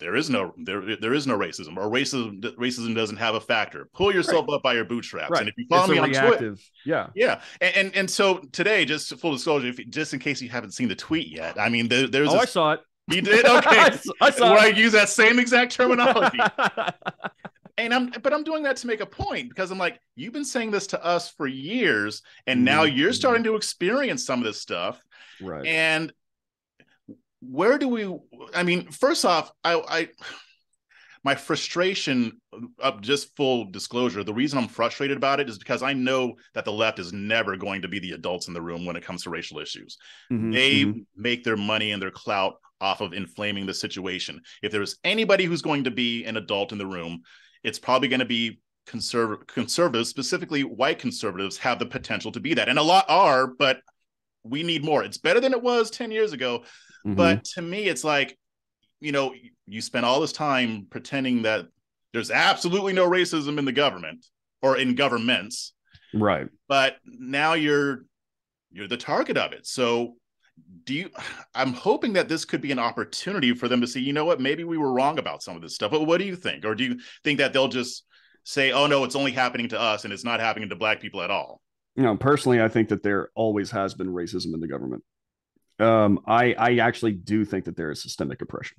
Speaker 1: there is no racism, or racism doesn't have a factor. Pull yourself up by your bootstraps.
Speaker 2: Right.
Speaker 1: And if you follow me on Twitter,
Speaker 2: yeah.
Speaker 1: And so today, just full disclosure, just in case you haven't seen the tweet yet, I mean, there's
Speaker 2: I saw it.
Speaker 1: You did? Okay.
Speaker 2: I saw
Speaker 1: where
Speaker 2: it.
Speaker 1: I use that same exact terminology. And I'm doing that to make a point, because I'm like, you've been saying this to us for years, and now you're starting to experience some of this stuff.
Speaker 2: Right.
Speaker 1: And where do we, first off, my frustration, just full disclosure, the reason I'm frustrated about it is because I know that the left is never going to be the adults in the room when it comes to racial issues. They make their money and their clout off of inflaming the situation. If there's anybody who's going to be an adult in the room, it's probably going to be conservatives, specifically white conservatives, have the potential to be that. And a lot are, but we need more. It's better than it was 10 years ago. But to me, it's like, you spend all this time pretending that there's absolutely no racism in the government or in governments.
Speaker 2: Right.
Speaker 1: But now you're the target of it. So I'm hoping that this could be an opportunity for them to see, maybe we were wrong about some of this stuff. But what do you think? Or do you think that they'll just say, oh no, it's only happening to us and it's not happening to black people at all?
Speaker 2: Personally, I think that there always has been racism in the government. I actually do think that there is systemic oppression,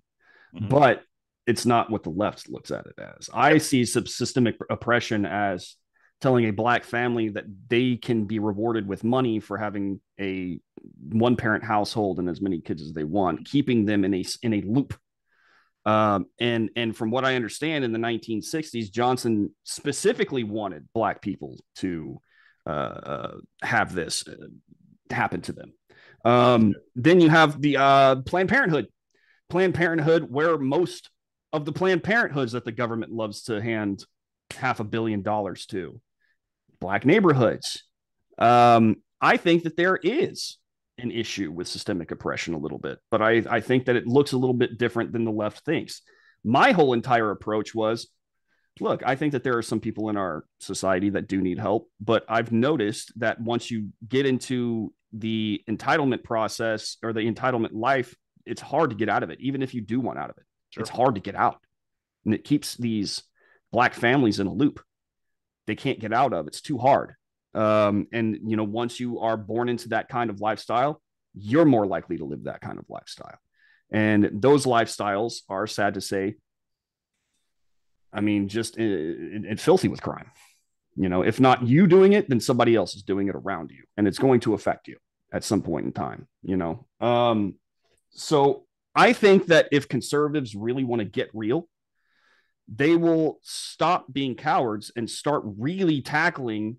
Speaker 2: but it's not what the left looks at it as. I see systemic oppression as telling a black family that they can be rewarded with money for having a one-parent household and as many kids as they want, keeping them in a loop. And from what I understand, in the 1960s, Johnson specifically wanted black people to have this happen to them. Then you have the Planned Parenthood, where most of the Planned Parenthoods that the government loves to hand $500 million to, black neighborhoods. I think that there is an issue with systemic oppression a little bit, but I think that it looks a little bit different than the left thinks. My whole entire approach was, look, I think that there are some people in our society that do need help, but I've noticed that once you get into the entitlement process or the entitlement life, it's hard to get out of it. Even if you do want out of it, it's hard to get out. And it keeps these black families in a loop they can't get out of. It's too hard. And, once you are born into that kind of lifestyle, you're more likely to live that kind of lifestyle. And those lifestyles are, sad to say, I mean, just filthy with crime. If not you doing it, then somebody else is doing it around you, and it's going to affect you at some point in time. So I think that if conservatives really want to get real, they will stop being cowards and start really tackling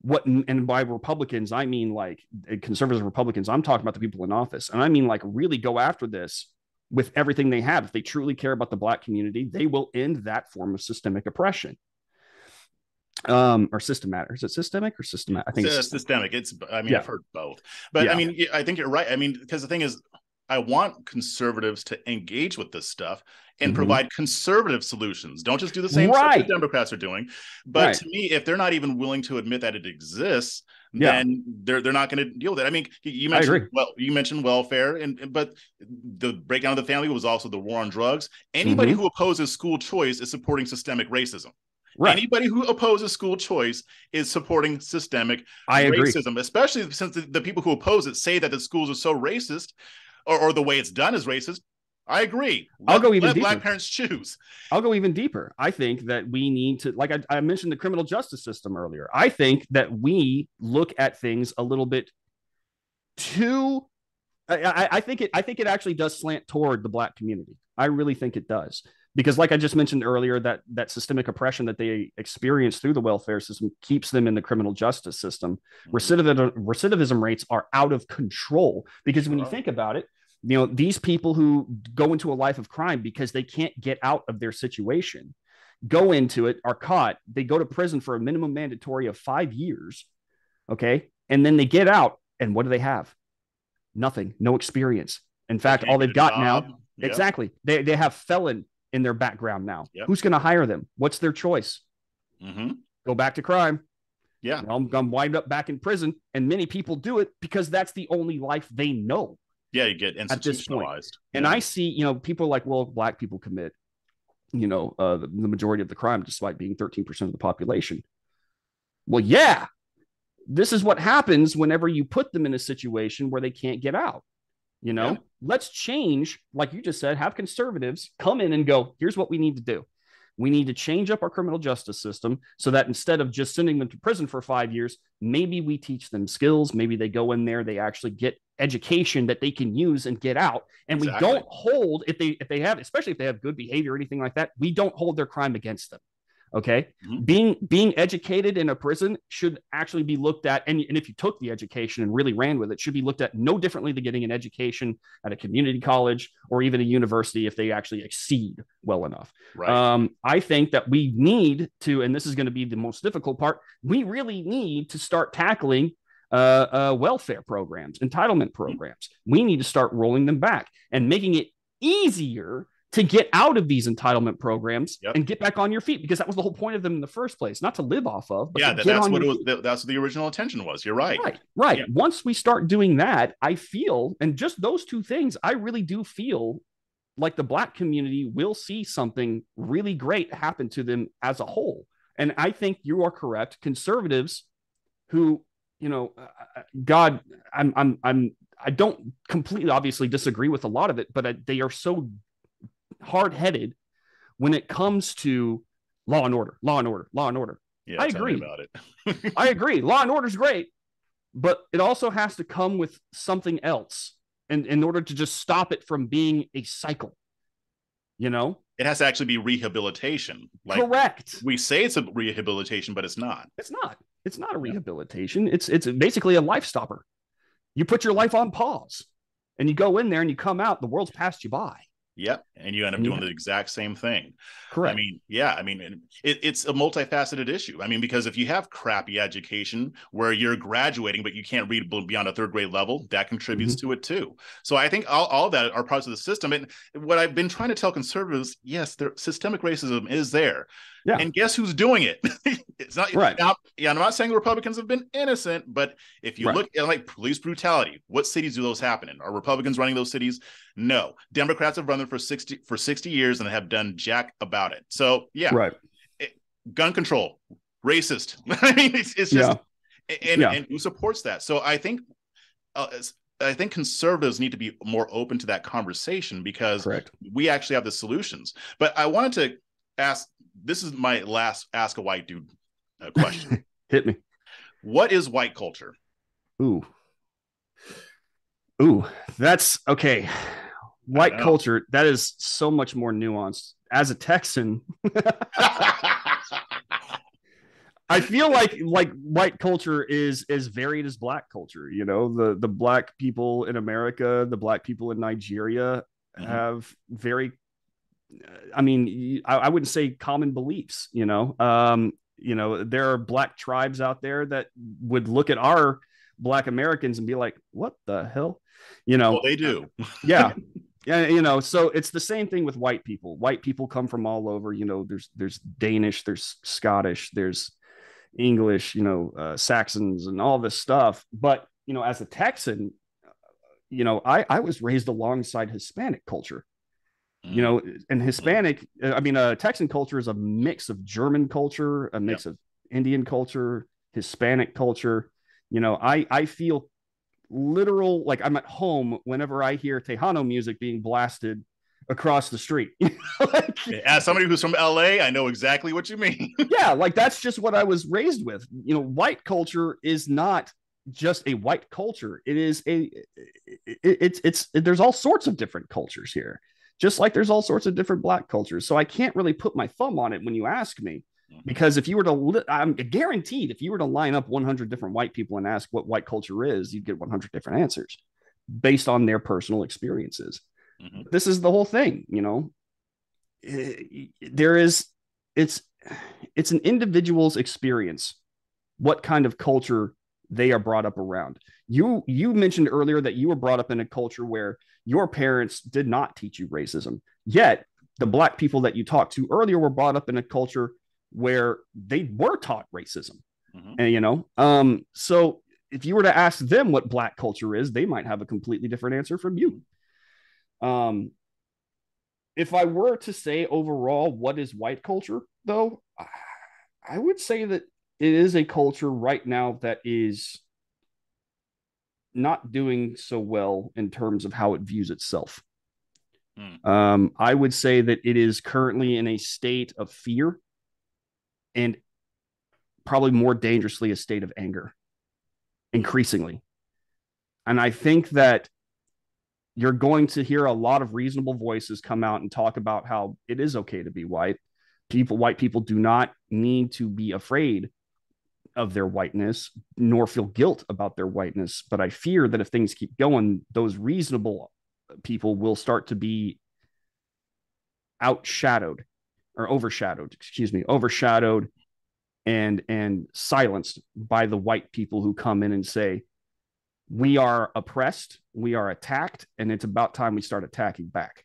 Speaker 2: what, and by Republicans, I mean like conservatives and Republicans, I'm talking about the people in office. And I mean like really go after this with everything they have. If they truly care about the Black community, they will end that form of systemic oppression. Or systematic. Is it systemic or systematic? I think it's
Speaker 1: systemic. I've heard both, but I mean, I think you're right. I mean, because the thing is, I want conservatives to engage with this stuff and provide conservative solutions. Don't just do the same stuff that Democrats are doing. But to me, if they're not even willing to admit that it exists, then they're not going to deal with it. I mean, you mentioned welfare, but the breakdown of the family was also the war on drugs. Anybody who opposes school choice is supporting systemic racism. Right. Anybody who opposes school choice is supporting systemic racism, especially since the people who oppose it say that the schools are so racist, or the way it's done is racist. I agree.
Speaker 2: I'll go even deeper.
Speaker 1: Black parents choose.
Speaker 2: I'll go even deeper. I think that we need to, like I mentioned the criminal justice system earlier. I think that we look at things a little bit too. I think it actually does slant toward the Black community. I really think it does. Because like I just mentioned earlier, that systemic oppression that they experience through the welfare system keeps them in the criminal justice system. Recidivism rates are out of control. Because when you think about it, these people who go into a life of crime because they can't get out of their situation, go into it, are caught, they go to prison for a minimum mandatory of 5 years. Okay. And then they get out, and what do they have? Nothing, no experience. In fact, all they've got now, exactly. They have felon in their background now. Who's going to hire them? What's their choice? Go back to crime. I'm wind up back in prison. And many people do it because that's the only life they know.
Speaker 1: You get institutionalized.
Speaker 2: And I see, people are like, well, Black people commit, the majority of the crime, despite being 13% of the population. Well, this is what happens whenever you put them in a situation where they can't get out. Let's change, like you just said, have conservatives come in and go, here's what we need to do. We need to change up our criminal justice system so that instead of just sending them to prison for 5 years, maybe we teach them skills. Maybe they go in there, they actually get education that they can use and get out. And we don't hold, if they have, especially if they have good behavior or anything like that, we don't hold their crime against them. Okay. Being educated in a prison should actually be looked at. And if you took the education and really ran with it, should be looked at no differently than getting an education at a community college or even a university if they actually exceed well enough. I think that we need to, and this is going to be the most difficult part, we really need to start tackling welfare programs, entitlement programs. We need to start rolling them back and making it easier to get out of these entitlement programs and get back on your feet, because that was the whole point of them in the first place, not to live off of. But that's what the original intention was. You're right. Right. Once we start doing that, I feel, and just those two things, I really do feel like the Black community will see something really great happen to them as a whole. And I think you are correct. Conservatives who, God, I don't completely obviously disagree with a lot of it, but they are so hard-headed when it comes to law and order.
Speaker 1: Yeah,
Speaker 2: I agree
Speaker 1: about it.
Speaker 2: I agree. Law and order is great, but it also has to come with something else in order to just stop it from being a cycle.
Speaker 1: It has to actually be rehabilitation.
Speaker 2: Correct.
Speaker 1: We say it's a rehabilitation, but it's not.
Speaker 2: It's not a rehabilitation. It's basically a life stopper. You put your life on pause and you go in there and you come out, the world's passed you by.
Speaker 1: Yep. And you end up doing the exact same thing.
Speaker 2: Correct.
Speaker 1: It's a multifaceted issue. Because if you have crappy education where you're graduating, but you can't read beyond a third grade level, that contributes to it too. So I think all of that are parts of the system. And what I've been trying to tell conservatives, yes, systemic racism is there. Yeah. And guess who's doing it? It's not right. Now, I'm not saying the Republicans have been innocent, but if you look at police brutality, what cities do those happen in? Are Republicans running those cities? No. Democrats have run them for 60 years and have done jack about it. So gun control, racist. It's just and who supports that? So I think I think conservatives need to be more open to that conversation, because
Speaker 2: Correct.
Speaker 1: we actually have the solutions. But I wanted to ask, this is my last Ask a White Dude question.
Speaker 2: Hit me.
Speaker 1: What is white culture?
Speaker 2: Ooh, that's okay. White culture, that is so much more nuanced. As a Texan, I feel like white culture is as varied as black culture. You know, the black people in America, the black people in Nigeria have very, I mean, I wouldn't say common beliefs. You know, there are black tribes out there that would look at our black Americans and be like, "What the hell?" You know,
Speaker 1: well, they do.
Speaker 2: Yeah. Yeah, you know, so it's the same thing with white people. White people come from all over. You know, there's Danish, there's Scottish, there's English, you know, Saxons and all this stuff. But, you know, as a Texan, you know, I was raised alongside Hispanic culture, you know, and Hispanic, I mean, Texan culture is a mix of German culture, a mix of Indian culture, Hispanic culture. You know, I feel literal, like I'm at home whenever I hear Tejano music being blasted across the street. Like,
Speaker 1: as somebody who's from LA, I know exactly what you mean.
Speaker 2: Yeah, like that's just what I was raised with. You know, white culture is not just a white culture. It is there's all sorts of different cultures here, just like there's all sorts of different black cultures. So I can't really put my thumb on it when you ask me. Because if you were to, I'm guaranteed, if you were to line up 100 different white people and ask what white culture is, you'd get 100 different answers based on their personal experiences. This is the whole thing, you know. It's an individual's experience, what kind of culture they are brought up around. You mentioned earlier that you were brought up in a culture where your parents did not teach you racism, yet the black people that you talked to earlier were brought up in a culture where they were taught racism. And, you know, so if you were to ask them what black culture is, they might have a completely different answer from you. If I were to say overall, what is white culture, though, I would say that it is a culture right now that is not doing so well in terms of how it views itself. I would say that it is currently in a state of fear, and probably more dangerously a state of anger, increasingly. And I think that you're going to hear a lot of reasonable voices come out and talk about how it is okay to be white. White people do not need to be afraid of their whiteness, nor feel guilt about their whiteness. But I fear that if things keep going, those reasonable people will start to be overshadowed and silenced by the white people who come in and say, we are oppressed, we are attacked, and it's about time we start attacking back.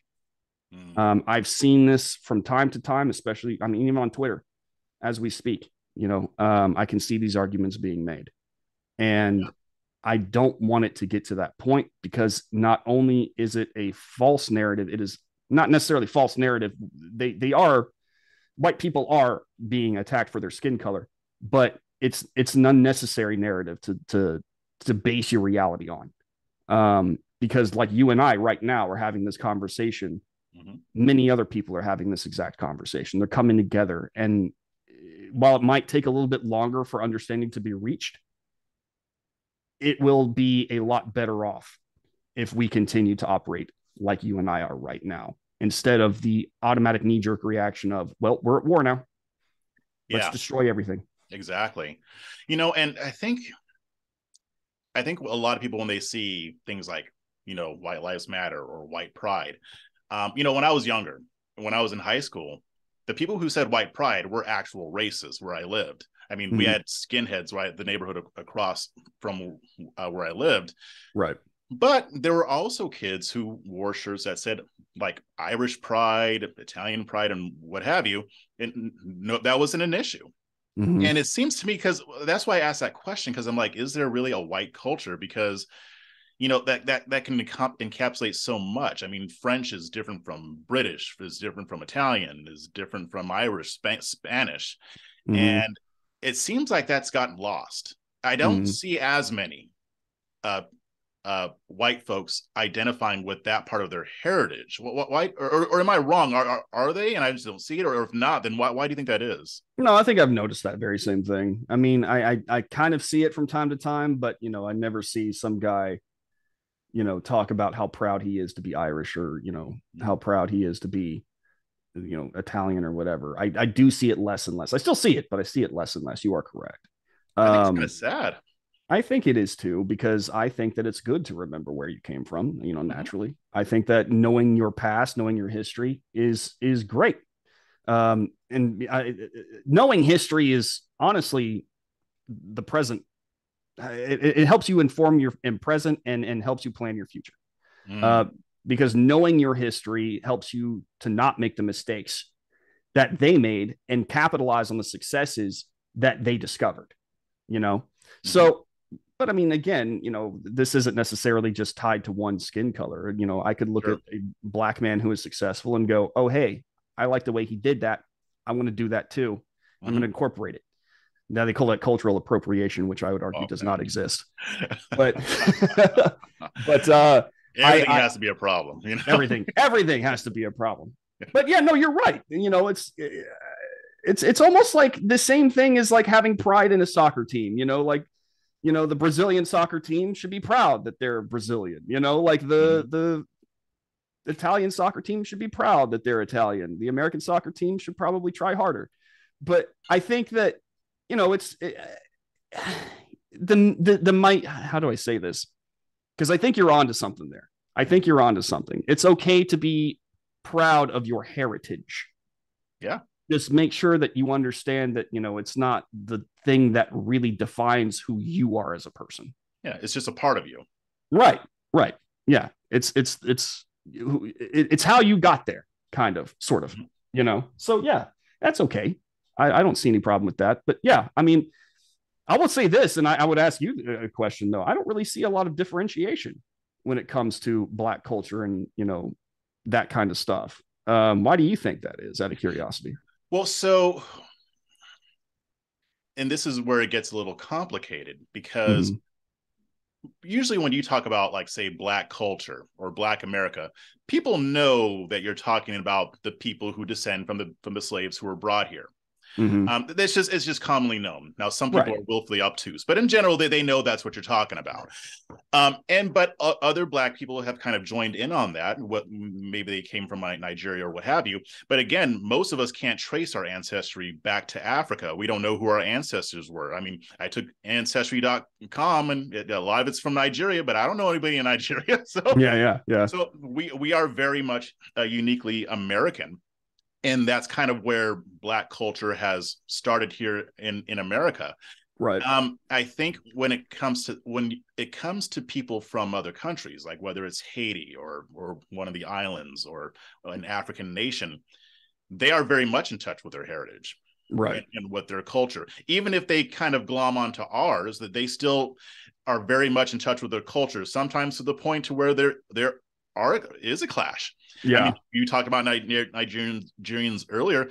Speaker 2: I've seen this from time to time, especially, I mean, even on Twitter as we speak, you know, I can see these arguments being made. And I don't want it to get to that point, because not only is it a false narrative, it is not necessarily false narrative. White people are being attacked for their skin color, but it's an unnecessary narrative to base your reality on. Because like you and I right now are having this conversation, many other people are having this exact conversation. They're coming together. And while it might take a little bit longer for understanding to be reached, it will be a lot better off if we continue to operate like you and I are right now, instead of the automatic knee-jerk reaction of, well, we're at war now. Let's destroy everything.
Speaker 1: Exactly. You know, and I think a lot of people, when they see things like, you know, White Lives Matter or white pride, you know, when I was younger, when I was in high school, the people who said white pride were actual racists where I lived. I mean, we had skinheads, right, the neighborhood across from where I lived.
Speaker 2: Right.
Speaker 1: But there were also kids who wore shirts that said like Irish pride, Italian pride, and what have you. And no, that wasn't an issue. And it seems to me, because that's why I asked that question, because I'm like, is there really a white culture? Because, you know, that can encapsulate so much. I mean, French is different from British, is different from Italian, is different from Irish, Spanish. And it seems like that's gotten lost. I don't see as many white folks identifying with that part of their heritage. Why, or am I wrong? Are they, and I just don't see it? Or if not, then why do you think that is?
Speaker 2: No, I think I've noticed that very same thing. I mean, I kind of see it from time to time, but I never see some guy, talk about how proud he is to be Irish, or how proud he is to be, Italian or whatever. I do see it less and less. I still see it, but I see it less and less. You are correct.
Speaker 1: I think it's kind of sad.
Speaker 2: I think it is too, because I think that it's good to remember where you came from, naturally. I think that knowing your past, knowing your history is great. Knowing history is honestly the present. It helps you inform your present and helps you plan your future. Because knowing your history helps you to not make the mistakes that they made and capitalize on the successes that they discovered, So, but I mean, again, this isn't necessarily just tied to one skin color. I could look at a black man who is successful and go, oh, hey, I like the way he did that. I'm going to do that too. I'm going to incorporate it. Now they call it cultural appropriation, which I would argue does not exist. But, but
Speaker 1: everything has to be a problem.
Speaker 2: Everything has to be a problem. But yeah, no, you're right. It's almost like the same thing as like having pride in a soccer team. The Brazilian soccer team should be proud that they're Brazilian. Like the Italian soccer team should be proud that they're Italian. The American soccer team should probably try harder. But I think that, how do I say this? Because I think you're onto something there. It's okay to be proud of your heritage.
Speaker 1: Yeah.
Speaker 2: Just make sure that you understand that, it's not the thing that really defines who you are as a person.
Speaker 1: Yeah. It's just a part of you.
Speaker 2: Right. Yeah. It's how you got there, kind of, sort of, So yeah, that's okay. I don't see any problem with that. But yeah, I mean, I would say this, and I would ask you a question though. I don't really see a lot of differentiation when it comes to Black culture and, that kind of stuff. Why do you think that is, out of curiosity?
Speaker 1: Well, and this is where it gets a little complicated, because usually when you talk about, like, say, Black culture or Black America, people know that you're talking about the people who descend from the slaves who were brought here. It's just commonly known. Now, some people are willfully obtuse, but in general, they know that's what you're talking about. But other Black people have kind of joined in on that. Maybe they came from Nigeria or what have you. But again, most of us can't trace our ancestry back to Africa. We don't know who our ancestors were. I mean, I took ancestry.com, and a lot of it's from Nigeria, but I don't know anybody in Nigeria. So yeah. So we are very much uniquely American. And that's kind of where Black culture has started here in America.
Speaker 2: Right.
Speaker 1: I think when it comes to people from other countries, like whether it's Haiti or one of the islands or an African nation, they are very much in touch with their heritage.
Speaker 2: Right.
Speaker 1: And with their culture. Even if they kind of glom onto ours, that they still are very much in touch with their culture, sometimes to the point to where there is a clash.
Speaker 2: Yeah.
Speaker 1: I mean, you talked about Nigerians earlier.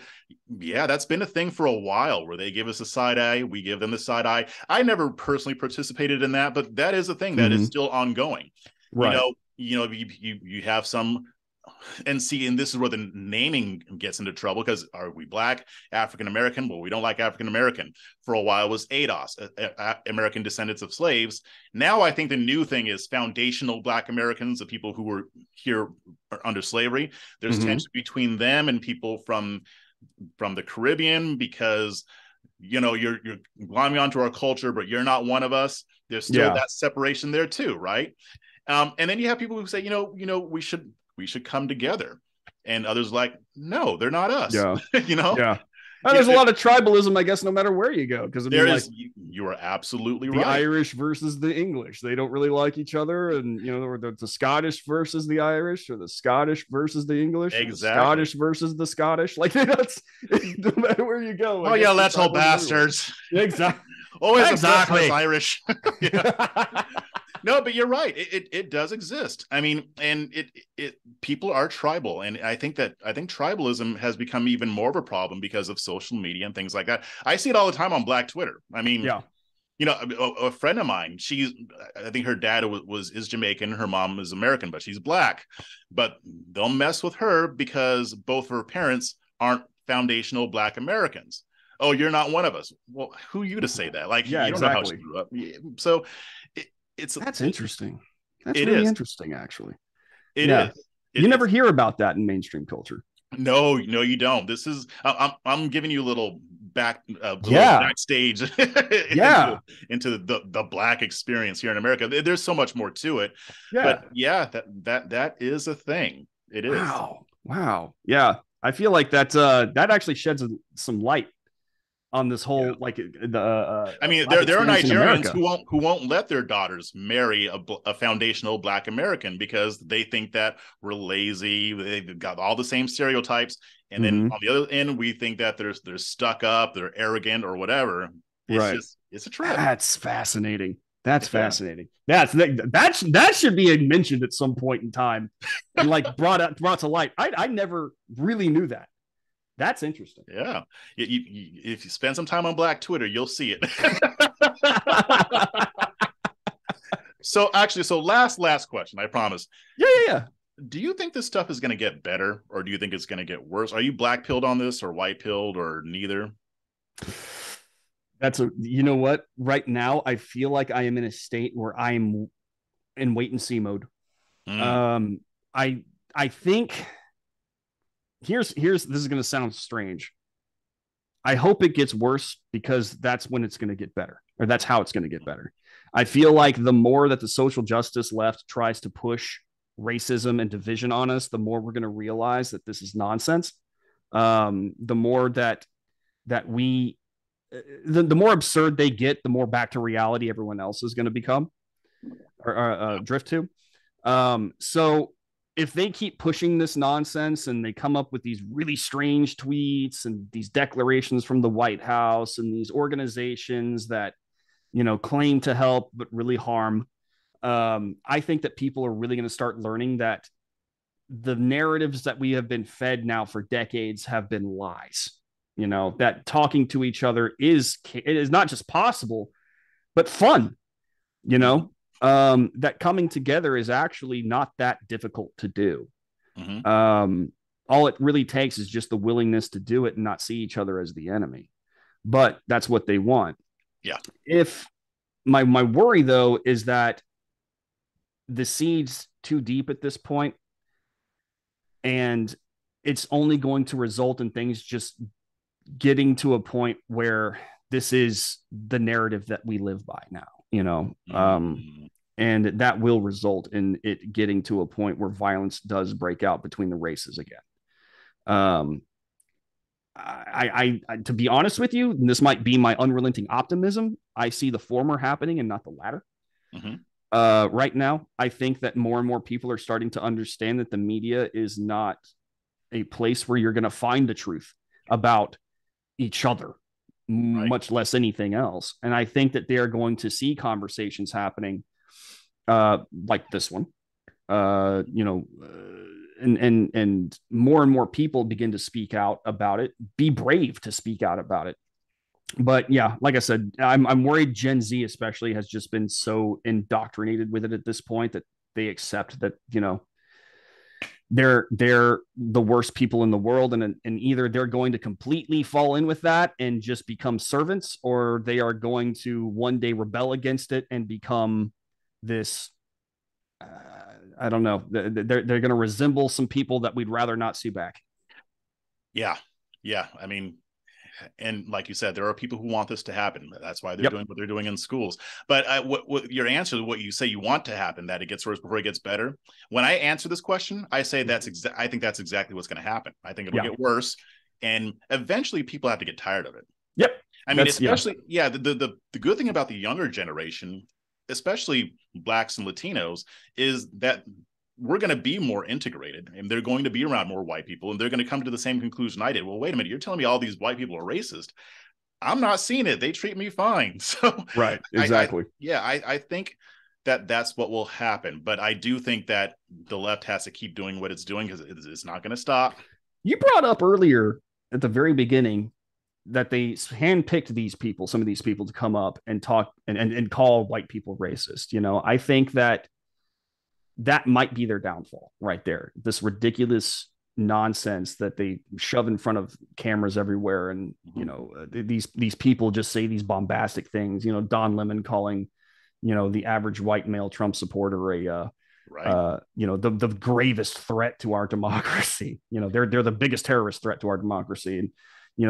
Speaker 1: Yeah, that's been a thing for a while, where they give us a side eye, we give them the side eye. I never personally participated in that, but that is a thing that is still ongoing.
Speaker 2: Right.
Speaker 1: You have some, and this is where the naming gets into trouble, because are we Black, African American? Well, we don't like African American. For a while it was ADOS, American Descendants of Slaves. Now I think the new thing is foundational Black Americans, the people who were here under slavery. There's tension between them and people from the Caribbean, because you're glomming onto our culture, but you're not one of us. There's still that separation there too, right? And then you have people who say, we should come together, and others like, no, they're not us.
Speaker 2: Yeah.
Speaker 1: Yeah.
Speaker 2: And there's a lot of tribalism, I guess, no matter where you go, because
Speaker 1: you are absolutely right.
Speaker 2: The Irish versus the English, they don't really like each other, and the Scottish versus the Irish, or the Scottish versus the English,
Speaker 1: exactly.
Speaker 2: The Scottish versus the Scottish. Like, that's no matter where you go.
Speaker 1: Oh yeah, let's all bastards.
Speaker 2: Exactly.
Speaker 1: Always exactly Irish. Yeah. No, but you're right. It does exist. I mean, and people are tribal, and I think tribalism has become even more of a problem because of social media and things like that. I see it all the time on Black Twitter. I mean, a friend of mine, I think her dad is Jamaican, her mom is American, but she's black. But they'll mess with her because both of her parents aren't foundational Black Americans. Oh, you're not one of us. Well, who are you to say that? Like,
Speaker 2: Yeah,
Speaker 1: you don't know how
Speaker 2: exactly.
Speaker 1: she grew up. So
Speaker 2: That's interesting. That's
Speaker 1: it
Speaker 2: really
Speaker 1: is.
Speaker 2: interesting, actually.
Speaker 1: It
Speaker 2: Yeah.
Speaker 1: is.
Speaker 2: You never hear about that in mainstream culture.
Speaker 1: No, you don't. This is I'm giving you a little backstage
Speaker 2: Yeah.
Speaker 1: into the Black experience here in America. There's so much more to it.
Speaker 2: Yeah.
Speaker 1: But yeah, that is a thing. It is.
Speaker 2: Wow. Yeah. I feel like that actually sheds some light on this whole like the
Speaker 1: I mean,
Speaker 2: Black
Speaker 1: there are
Speaker 2: experience in
Speaker 1: Nigerians
Speaker 2: America.
Speaker 1: who won't let their daughters marry a foundational Black American because they think that we're lazy. They've got all the same stereotypes, and then on the other end, we think that they're stuck up, they're arrogant, or whatever. It's a trip.
Speaker 2: That's fascinating. That's fascinating. That should be mentioned at some point in time and like brought to light. I never really knew that. That's interesting.
Speaker 1: Yeah. If you spend some time on Black Twitter, you'll see it. So last question, I promise.
Speaker 2: Yeah.
Speaker 1: Do you think this stuff is going to get better, or do you think it's going to get worse? Are you black pilled on this, or white pilled, or neither?
Speaker 2: You know what? Right now, I feel like I am in a state where I'm in wait and see mode. I think here's this is going to sound strange. I hope it gets worse because that's when it's going to get better, or that's how it's going to get better. I feel like the more that the social justice left tries to push racism and division on us, the more we're going to realize that this is nonsense. The more that we the more absurd they get, the more back to reality everyone else is going to become or drift to. So if they keep pushing this nonsense and they come up with these really strange tweets and these declarations from the White House and these organizations that, claim to help but really harm, I think that people are really going to start learning that the narratives that we have been fed now for decades have been lies. That talking to each other is not just possible, but fun. That coming together is actually not that difficult to do. All it really takes is just the willingness to do it and not see each other as the enemy. But that's what they want.
Speaker 1: Yeah.
Speaker 2: If my worry though is that the seed's too deep at this point, and it's only going to result in things just getting to a point where this is the narrative that we live by now, and that will result in it getting to a point where violence does break out between the races again. I to be honest with you, and this might be my unrelenting optimism, I see the former happening and not the latter. Right now, I think that more and more people are starting to understand that the media is not a place where you're going to find the truth about each other, much less anything else. And I think that they are going to see conversations happening like this one, and more and more people begin to speak out about it, be brave to speak out about it. But yeah, like I said, I'm worried Gen Z especially has just been so indoctrinated with it at this point that they accept that, they're the worst people in the world, and either they're going to completely fall in with that and just become servants, or they are going to one day rebel against it and become this I don't know, they're going to resemble some people that we'd rather not see back.
Speaker 1: Yeah I mean, and like you said, there are people who want this to happen. That's why they're doing what they're doing in schools. But what your answer to what you say you want to happen, that it gets worse before it gets better. When I answer this question, I say I think that's exactly what's going to happen. I think it'll get worse, and eventually people have to get tired of it.
Speaker 2: Yep.
Speaker 1: I mean, especially the good thing about the younger generation, especially Blacks and Latinos, is that we're going to be more integrated, and they're going to be around more white people, and they're going to come to the same conclusion I did. Well, wait a minute, you're telling me all these white people are racist. I'm not seeing it. They treat me fine. So
Speaker 2: right, exactly.
Speaker 1: I think that's what will happen. But I do think that the left has to keep doing what it's doing, because it's not going to stop.
Speaker 2: You brought up earlier at the very beginning that they handpicked these people, some of these people, to come up and talk and call white people racist. I think that might be their downfall right there. This ridiculous nonsense that they shove in front of cameras everywhere, and these people just say these bombastic things. Don Lemon calling the average white male Trump supporter a the gravest threat to our democracy. They're the biggest terrorist threat to our democracy. And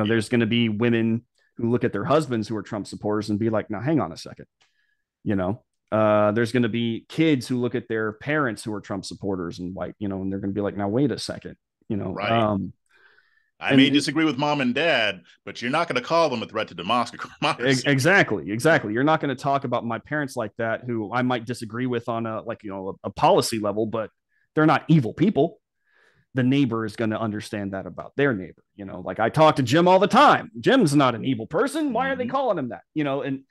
Speaker 2: there's going to be women who look at their husbands who are Trump supporters and be like, now hang on a second. There's going to be kids who look at their parents who are Trump supporters and white, and they're going to be like, now wait a second.
Speaker 1: Right. I may disagree with mom and dad, but you're not going to call them a threat to democracy.
Speaker 2: Exactly. You're not going to talk about my parents like that, who I might disagree with on a policy level, but they're not evil people. The neighbor is going to understand that about their neighbor. Like I talk to Jim all the time. Jim's not an evil person. Why are they calling him that? And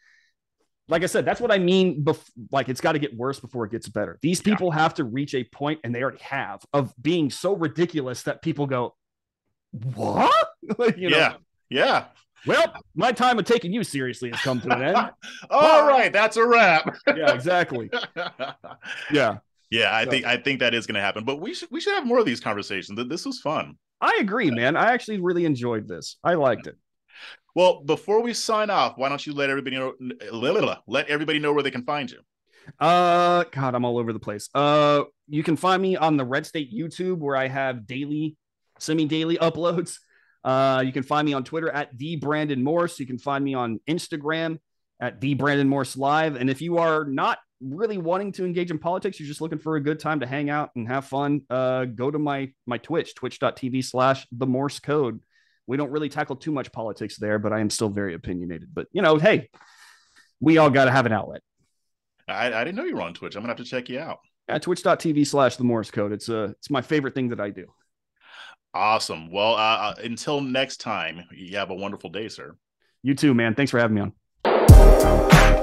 Speaker 2: like I said, that's what I mean. Like it's got to get worse before it gets better. These people have to reach a point, and they already have, of being so ridiculous that people go, what?
Speaker 1: Yeah.
Speaker 2: Well, my time of taking you seriously has come to an end.
Speaker 1: All right, that's a wrap.
Speaker 2: Yeah, exactly. Yeah.
Speaker 1: Yeah, I think that is going to happen. But we should have more of these conversations. This was fun.
Speaker 2: I agree, man. I actually really enjoyed this. I liked it.
Speaker 1: Well, before we sign off, why don't you let everybody know where they can find you?
Speaker 2: God, I'm all over the place. You can find me on the Red State YouTube, where I have semi-daily uploads. You can find me on Twitter at the Brandon Morse. You can find me on Instagram at the Brandon Morse Live. And if you are not really wanting to engage in politics, you're just looking for a good time to hang out and have fun, go to my Twitch, twitch.tv/the Morse Code. We don't really tackle too much politics there, but I am still very opinionated. But, hey, we all got to have an outlet.
Speaker 1: I didn't know you were on Twitch. I'm going to have to check you out.
Speaker 2: Yeah, twitch.tv/the Morse Code. It's my favorite thing that I do.
Speaker 1: Awesome. Well, until next time, you have a wonderful day, sir.
Speaker 2: You too, man. Thanks for having me on.